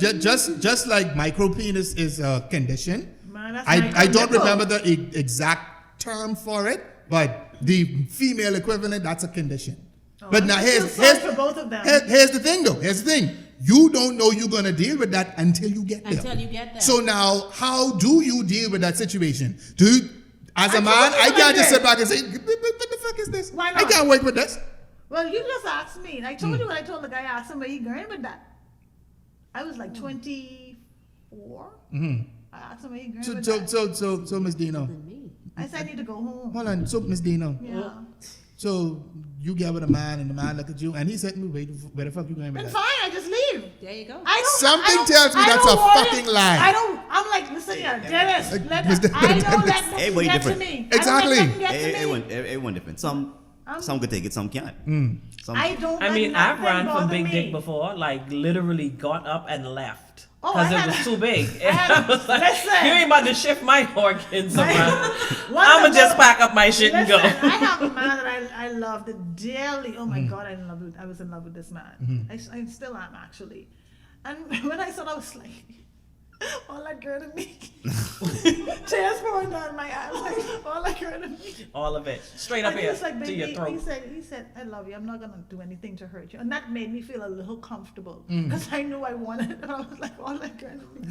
just like micro penis is a condition, Man, that's I micro don't nipple. remember the exact term for it, but the female equivalent, that's a condition. But now I here's feel sorry for both of them. here's the thing though. Here's the thing. You don't know you're gonna deal with that until you get there. Until you get there. So now, how do you deal with that situation? Do you, as I a man, told you I what can't I just did. sit back and say, what the fuck is this? Why I not? can't work with this. Well, you just asked me. I told you what I told the guy. I asked him where he going with that. I was like 24. I asked him where he going with that. So Miss Dino. I said I need to go home. Hold on. So Miss Dino. Yeah. So you get with a man and the man look at you and he said, where the fuck you going with Then that? fine, I just leave. There you go. Something tells me that's a fucking lie. I'm like, listen here, Dennis. Mr. I don't let Dennis. nothing Everybody get to different. me. Exactly. I don't let nothing get to me. Everyone different. Some could take it, some can't. Some, I don't. I let mean, I've nothing run from bother big me. dick before, like literally got up and left. Oh, I Because it had was a- too big. I had And a- I was like, listen. you ain't about to shift my organs around. One I'ma of just the- pack up my shit and go. Listen, I have a man that I loved dearly. Oh my God, I was in love with this man. I still am actually. And when I saw, I was like, All that girl to me. Tears pouring down my eyes. Like, all that girl to me. All of it. Straight up And here he's like, to baby, your throat. he said, I love you. I'm not going to do anything to hurt you. And that made me feel a little comfortable. Because I knew I wanted it. And I was like, all that girl to me.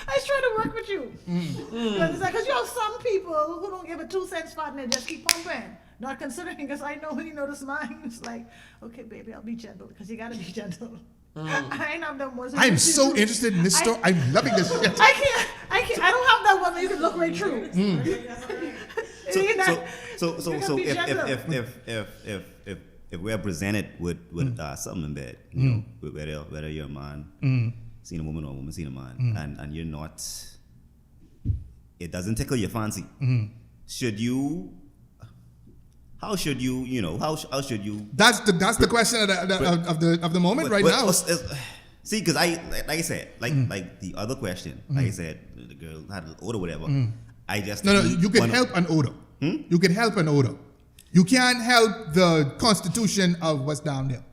I was trying to work with you. Because you know, some people who don't give a 2 cents spot and they just keep pumping. Not considering, because I know when you notice mine, it's like, okay, baby, I'll be gentle. Because you got to be gentle. I ain't have that more. I'm so interested in this story. I'm loving this shit. I can't. I don't have that one where you can look right through. So if we're presented with something in bed, you know, whether you're a man, seeing a woman or a woman seeing a man, and you're not, it doesn't tickle your fancy. Should you? How should you? You know, how should you? That's the question of the moment right now. See, because like I said, like the other question, like I said, the girl had an odor, whatever. I just No, you can help an odor. You can help an odor. You can't help the constitution of what's down there.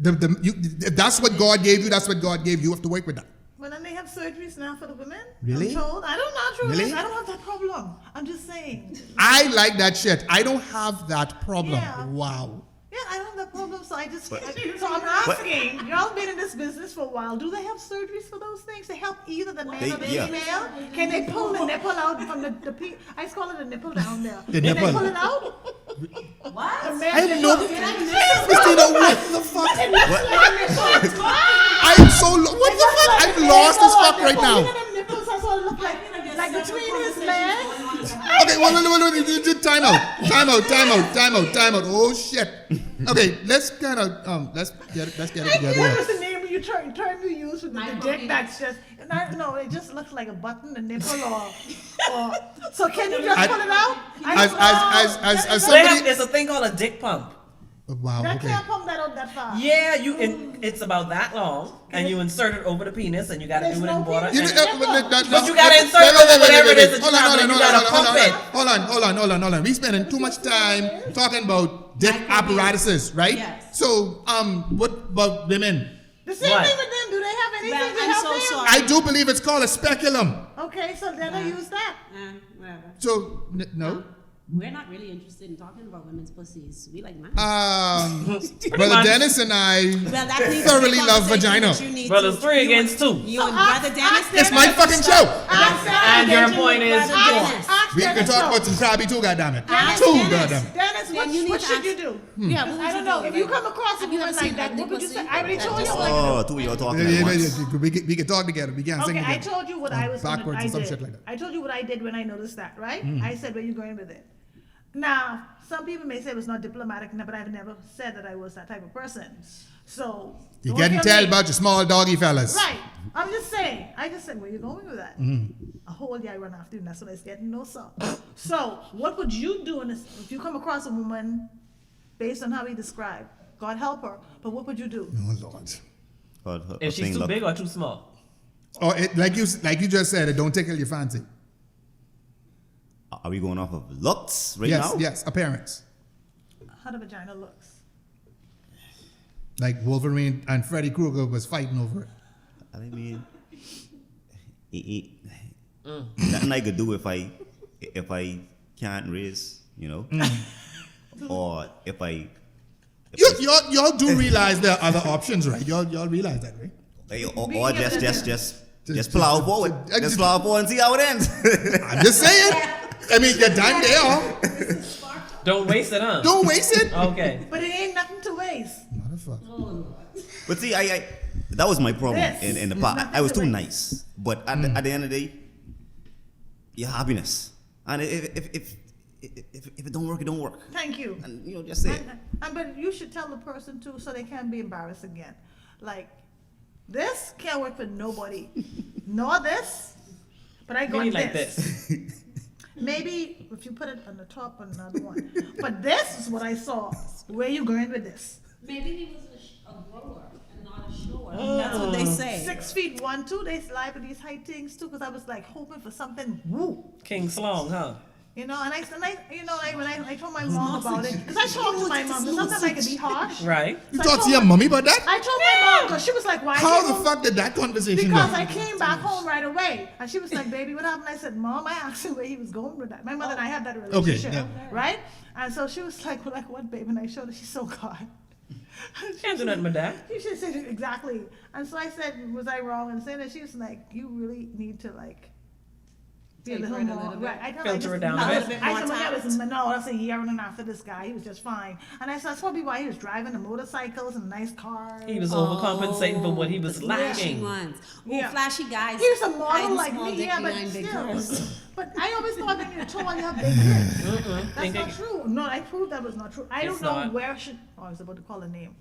If that's what God gave you, that's what God gave you. You have to work with that. But then they have surgeries now for the women. Really? I'm told. I don't know. Really? I don't have that problem. I'm just saying. I like that shit. I don't have that problem. Yeah. Wow. Yeah, I don't have that problem. So I just. So I'm asking. Y'all been in this business for a while. Do they have surgeries for those things to help either the man or the female? Can they pull the nipple out from the I call it the nipple down there. The Can nipple. they pull it out? What? The man I have no. nipple. Christina, what the fuck? I'm so. What the fuck? I'm lost as fuck right now. Nipples, that's what it look like between his legs. Okay, wait. Time out. Oh shit. Okay, let's kind of let's get it together. What here. was the name you term you use with the dick? That's just no. It just looks like a button, a nipple, or. So can you just pull it out? As somebody. There's a thing called a dick pump. Wow. That Okay. can't pump that out that far. Yeah, it's about that long, and you insert it over the penis, and you gotta do it in water. But you gotta insert it over whatever it is that you have, and you gotta pump it. Hold on. We spending too much time talking about dick apparatuses, right? Yes. So, what about women? The same What? thing with them. Do they have anything Well, to I'm help so them? sorry. I do believe it's called a speculum. Okay, so then I use that. Whatever. So, no. We're not really interested in talking about women's pussies. We like mine. Brother Dennis and I Well, that needs to be thoroughly a love conversation vagina. that you need Brothers, to- 3 you against 2. You and Brother Dennis. It's my fucking show. And your point is Dennis. We can talk about some crabby too, goddammit. Dennis, Two, Dennis. goddammit. Dennis, Then you need what to should ask- you do? Yeah, I don't know. If you come across a Have you woman ever like seen that, ugly what would you pussy? say? I already told you. Just what I Oh, two of y'all talking at once. We can talk together. We can't sing Okay, I together. told you what I was Backwards I or some did. shit like that. I told you what I did when I noticed that, right? I said, where you going with it? Now, some people may say it was not diplomatic, but I've never said that I was that type of person. So You don't getting kill tell me. about your small doggy fellas. Right. I'm just saying. I just said, where you going with that? A whole year I run after you, and that's what I was getting no son. So what would you do if you come across a woman based on how he described? God help her, but what would you do? Oh Lord. If she's too big or too small. Or like you just said, it don't tickle your fancy. Are we going off of looks right now? Yes, appearance. How the vagina looks. Like Wolverine and Freddy Krueger was fighting over it. I mean, nothing I could do if I can't raise, you know, or if I. Y'all do realize there are other options, right? Y'all realize that, right? Or just plow forward. Just plow forward and see how it ends. I'm just saying. I mean, you're done there. Don't waste it, huh? Don't waste it. Okay. But it ain't nothing to waste. Motherfucker. But see, I that was my problem This in the is past. nothing I was to too waste. nice. But at the end of the day, your happiness. And if it don't work, it don't work. Thank you. And you know, just say it. But you should tell the person too, so they can't be embarrassed again. Like, this can't work for nobody. Nor this. But I got Really this. like this. Maybe if you put it on the top of another one. But this is what I saw. Where you going with this? Maybe he was a grower and not a shower. That's what they say. 6 feet 1, 2. They slide with these high things too, because I was like hoping for something. Woo. King Slong, huh? You know, and I when I told my mom about it, because I talked to my mom, because sometimes I can be harsh. Right. You talked to your mommy about that? I told my mom, because she was like, why? How the fuck did that conversation go? Because I came back home right away. And she was like, baby, what happened? I said, Mom, I asked him where he was going with that. My mother and I had that relationship, right? And so she was like, well, like what, babe? And I showed her, she's so God. Can't do nothing with that. She should say exactly. And so I said, was I wrong in saying that? She was like, you really need to like be a little more. Right. I don't Filter it down a a little bit. bit more I said, well, tact. that's a year and after this guy. He was just fine. And I said, that's probably why he was driving the motorcycles and nice cars. He was overcompensating for what he was The flashy lacking. ones. Yeah. Flashy guys. He was a model hiding like small me, dick yeah, but behind big still. girls. But I always thought that you're tall, you have big dicks. That's Think not they- true. No, I proved that was not true. I It's don't know not. where should. Oh, I was about to call a name.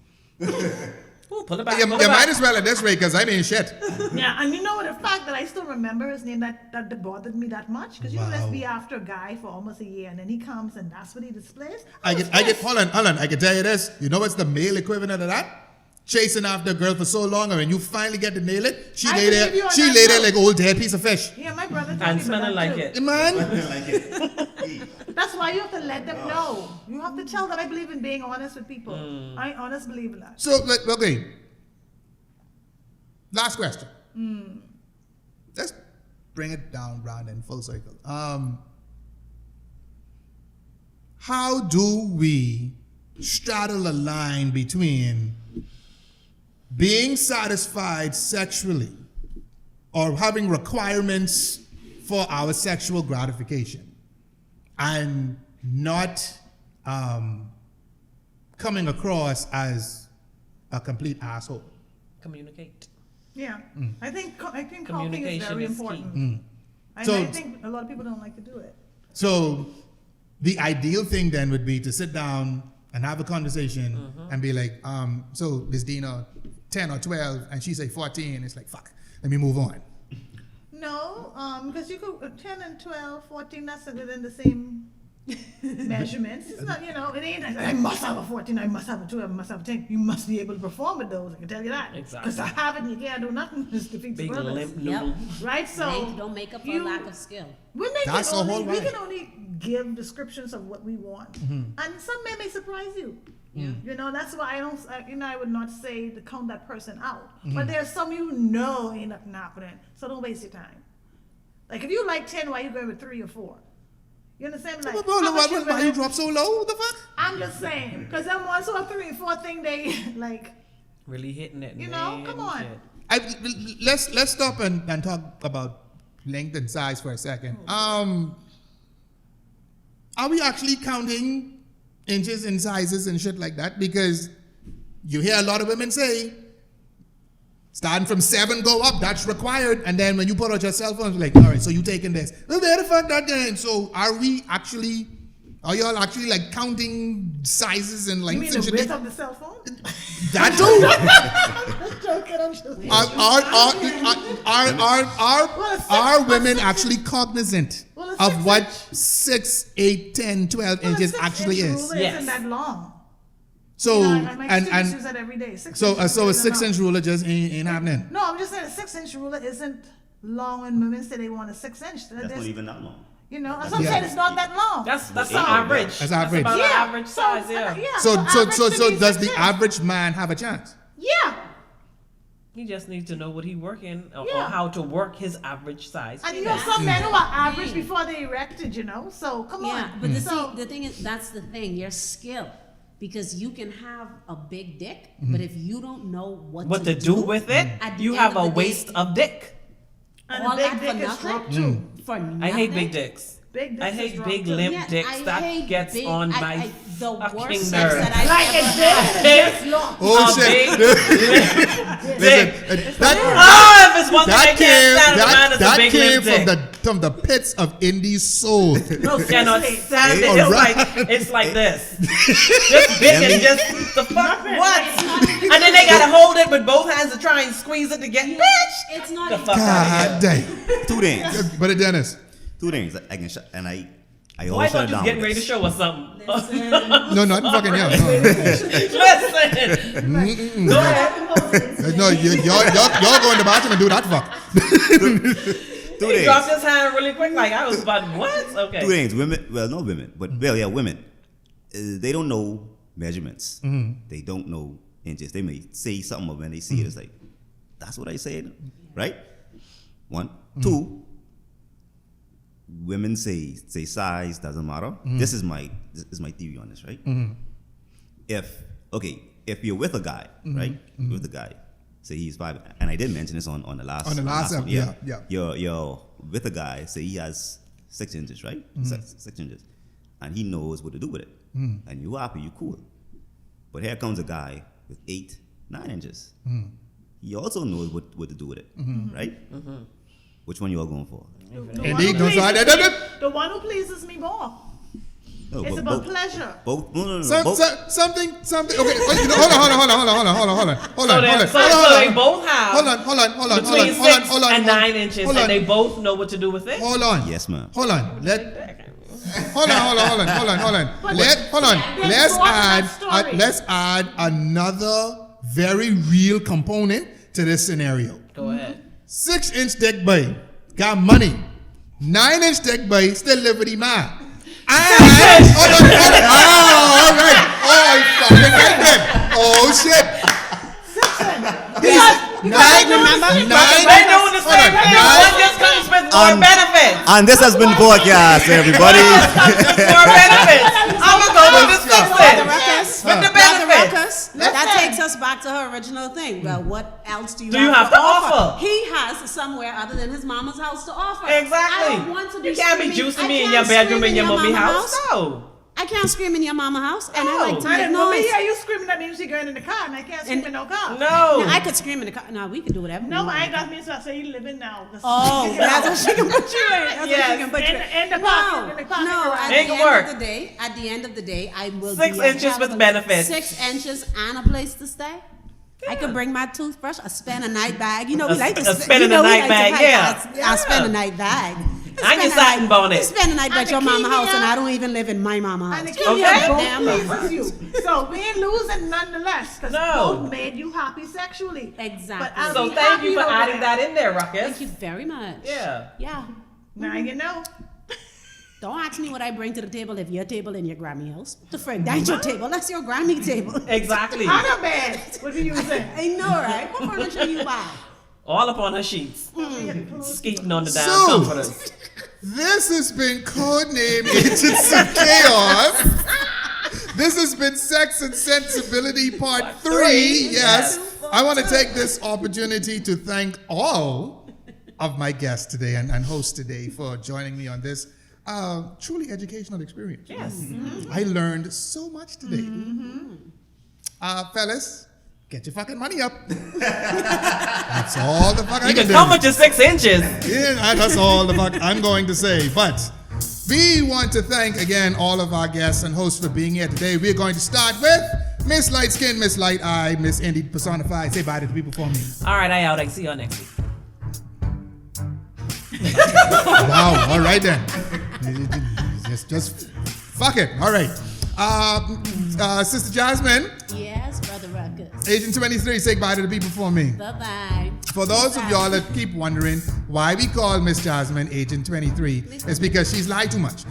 Ooh, pull it back. You pull it might back. as well at this rate, because I mean shit. Yeah, and you know what? The fact that I still remember his name, that bothered me that much, because you know, let's be after a guy for almost a year, and then he comes and that's what he displays. I get, hold on, I can tell you this. You know what's the male equivalent of that? Chasing after a girl for so long, and when you finally get to nail it, she I lay believe you on there that note. like old dead piece of fish. Yeah, my brother told And me about smelling that like too. it. Man, like it. That's why you have to let them know. You have to tell them. I believe in being honest with people. I honestly believe in that. so, okay. Last question. Let's bring it down round in full circle. How do we straddle a line between being satisfied sexually or having requirements for our sexual gratification and not coming across as a complete asshole? Communicate. Yeah, I think talking is Communication very is important. key. And So- I think a lot of people don't like to do it. So the ideal thing then would be to sit down and have a conversation and be like, so is Dina 10 or 12 and she say 14? It's like, fuck, let me move on. No, because you could 10 and 12, 14, that's within the same measurements. It's not, you know, it ain't like, I must have a 14, I must have a 12, I must have a 10. You must be able to perform with those, I can tell you that. Exactly. Because I have it and you can't do nothing. It's defeats the Big purpose. limp Yep. noodle. Right, so Don't make up for you- lack of skill. Women That's can the whole only, we right. can only give descriptions of what we want. And some men may surprise you. You know, that's why I don't, I would not say to count that person out. But there's some you know ain't nothing happening. So don't waste your time. Like if you like 10, why you going with 3 or 4? You understand? Like, how much you Why really- you drop so low? What the fuck? I'm just saying, because them ones who are 3 and 4 think they like, Really hitting it. you know, man, come on. shit. Let's stop and talk about length and size for a second. Are we actually counting inches and sizes and shit like that? Because you hear a lot of women say, starting from 7 go up, that's required. And then when you put out your cell phone, it's like, all right, so you taking this. Well, where the fuck that going? So are y'all actually like counting sizes and you lengths mean and the shit? width of the cell phone? That too? I'm joking, I'm just Are women actually cognizant Well, a of 6 what inch. 6, 8, 10, 12 Well, a inches 6-inch actually is? ruler Yes. isn't that long. So You know, my students use and that every day. 6 so inch so ruler a isn't 6-inch long. ruler just ain't happening. No, I'm just saying a 6-inch ruler isn't long when women say they want a 6-inch. That's not even that long. You know, that's what I'm Yeah. saying. It's not that long. That's Well, the yeah. average. That's average. about yeah, average size, yeah. So average to be does the 6 inch. average man have a chance? Yeah, He just needs to know what he working or Yeah. how to work his average size. and you penis. have some men who are average before they erected. You know, so come Yeah, on. but Mm. the thing is, that's the thing, your skill. Because you can have a big dick, but if you don't know what to do with it, at the you end have of a the day, waste of dick. And all a big that dick for is nothing? stroke too. For nothing. I hate big dicks. Big dicks I is hate wrong, big too. limp Yeah, dicks. I That hate gets big- on my the fucking worst sex nerves. that I've Like ever it's big had. and it's just long. Oh A shit! big Listen, that Oh, if it's one thing I that can't came stand, man, it's a that big came limp from the pits of Indy's soul. No, cannot stand it. All It's right. like it's like this, just big and just the fuck what? And then they gotta hold it with both hands to try and squeeze it to get bitch. It's not The even- fuck out God of here. damn. 2 things. But Dennis, 2 things. I can shut and I Why always shut not it just down. getting with ready to this. show us something? no, not fucking young. Listen, go ahead. No, y'all go in the bathroom and do that fuck. He dropped his hand really quick. Like I was about what? Okay. 2 things. Women. Well, no women, but women. They don't know measurements. They don't know inches. They may say something, but when they see it, it's like, that's what I said, right? 1, 2. Women say size doesn't matter. This is my theory on this, right? If you're with a guy, right? You're with a guy, say he's 5, and I did mention this on the last episode. Yeah. You're with a guy, say he has 6 inches, right? 6 inches, and he knows what to do with it, and you happy, you cool. But here comes a guy with 8, 9 inches. He also knows what to do with it, right? Which one you all going for? Indy, the one who pleases me more. No, it's about pleasure. Both. No. Something. Okay. Hold on. So they both have. Hold on. Between 6 and 9 inches, and they both know what to do with it. Hold on. Yes, ma'am. Hold on. Hold on. Let's add another very real component to this scenario. Go ahead. 6-inch dick boy got money. 9-inch dick boy still live with him man. All right. Oh, fucking right then. Oh shit. They're doing the same thing. One just comes with more benefits. And this has been podcast, everybody. More benefits. I'm gonna go with the 6-inch. With the benefits. That takes us back to her original thing. Well, what else do you have to offer? He has somewhere other than his mama's house to offer. Exactly. I don't want to be you can't be juicing me in your bedroom in your mommy house. No. I can't scream in your mama house, and I like to make make noise. noise. Yeah, you screaming at me when she going in the car, and I can't scream in no car. No. I could scream in the car. No, we can do whatever. No, I ain't got me, so I say you living now. Oh, that's what she can put you in. In the pocket. No, at the end of the day, I will 6 inches with benefits. 6 inches and a place to stay. I could bring my toothbrush, a spend a night bag. You know, we like to spend a night bag. I spend a night bag. And your satin bonnet. You spend a night at your mama house, and I don't even live in my mama house. And the key both you. So we ain't losing nonetheless, because both made you happy sexually. Exactly. So thank you for adding that in there, Ruckus. Thank you very much. Yeah. Now you know. Don't ask me what I bring to the table if your table in your Grammy house. The friend, that's your table. That's your Grammy table. Exactly. Honor bed. What do you say? I know, right? What furniture you buy? All upon her sheets. Skeeting on the down comforters. This has been Codename Agents of Chaos. This has been Sex and Sensibility Part 3. Yes. I want to take this opportunity to thank all of my guests today and hosts today for joining me on this truly educational experience. Yes. I learned so much today. Fellas, get your fucking money up. That's all the fuck I can do. You can come with your 6 inches. Yeah, that's all the fuck I'm going to say. But we want to thank again all of our guests and hosts for being here today. We're going to start with Miss Light Skin, Miss Light Eye, Miss Indy Personified. Say bye to the people for me. All right, I out. I see y'all next week. Wow, all right then. Just fuck it. All right. Sister Jasmin. Yes, Brother Ruckus. Agent 23, say bye to the people for me. Bye-bye. For those of y'all that keep wondering why we call Miss Jasmin Agent 23, it's because she's lied too much.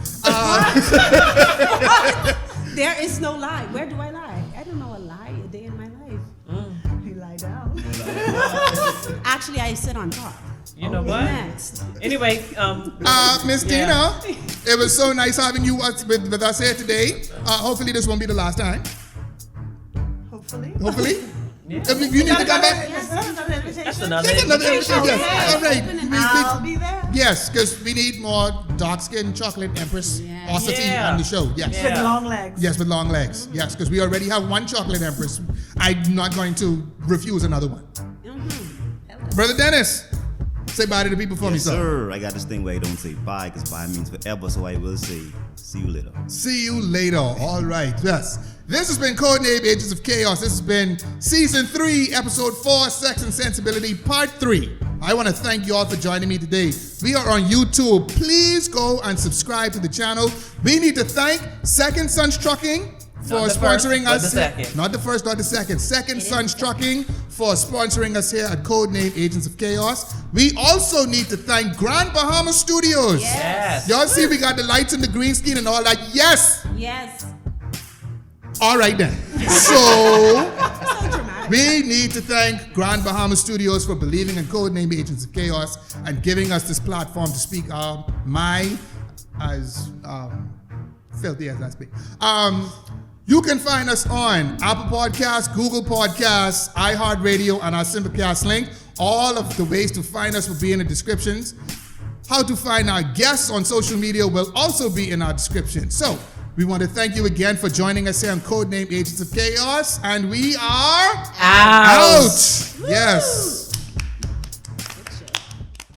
There is no lie. Where do I lie? I don't know a lie a day in my life. You lie down. Actually, I sit on top. You know what? Next. Anyway, Miss Deanna, it was so nice having you with us here today. Hopefully this won't be the last time. Hopefully. Yeah. If you need to come back. That's another invitation. Yes. All right. I'll be there. Yes, because we need more dark-skinned chocolate empress Ossity on the show. Yes. With long legs. Yes, with long legs. Yes, because we already have one chocolate empress. I'm not going to refuse another one. Brother Dennis, say bye to the people for me, sir. I got this thing where I don't say bye because bye means forever, so I will say see you later. See you later. All right. Yes. This has been Codename Agents of Chaos. This has been Season 3, Episode 4, Sex and Sensibility, Part 3. I want to thank you all for joining me today. We are on YouTube. Please go and subscribe to the channel. We need to thank Second Sons Trucking for sponsoring us. Not the first, not the second. Second Sons Trucking for for sponsoring us here at Codename Agents of Chaos. We also need to thank Grand Bahama Studios. Yes. Y'all see we got the lights and the green screen and all that? Yes. Yes. All right then. So we need to thank Grand Bahama Studios for believing in Codename Agents of Chaos and giving us this platform to speak our mind as filthy as I speak. You can find us on Apple Podcasts, Google Podcasts, iHeartRadio, and our Simplecast link. All of the ways to find us will be in the descriptions. How to find our guests on social media will also be in our description. So, we want to thank you again for joining us here on Codename Agents of Chaos, and we are out. Yes.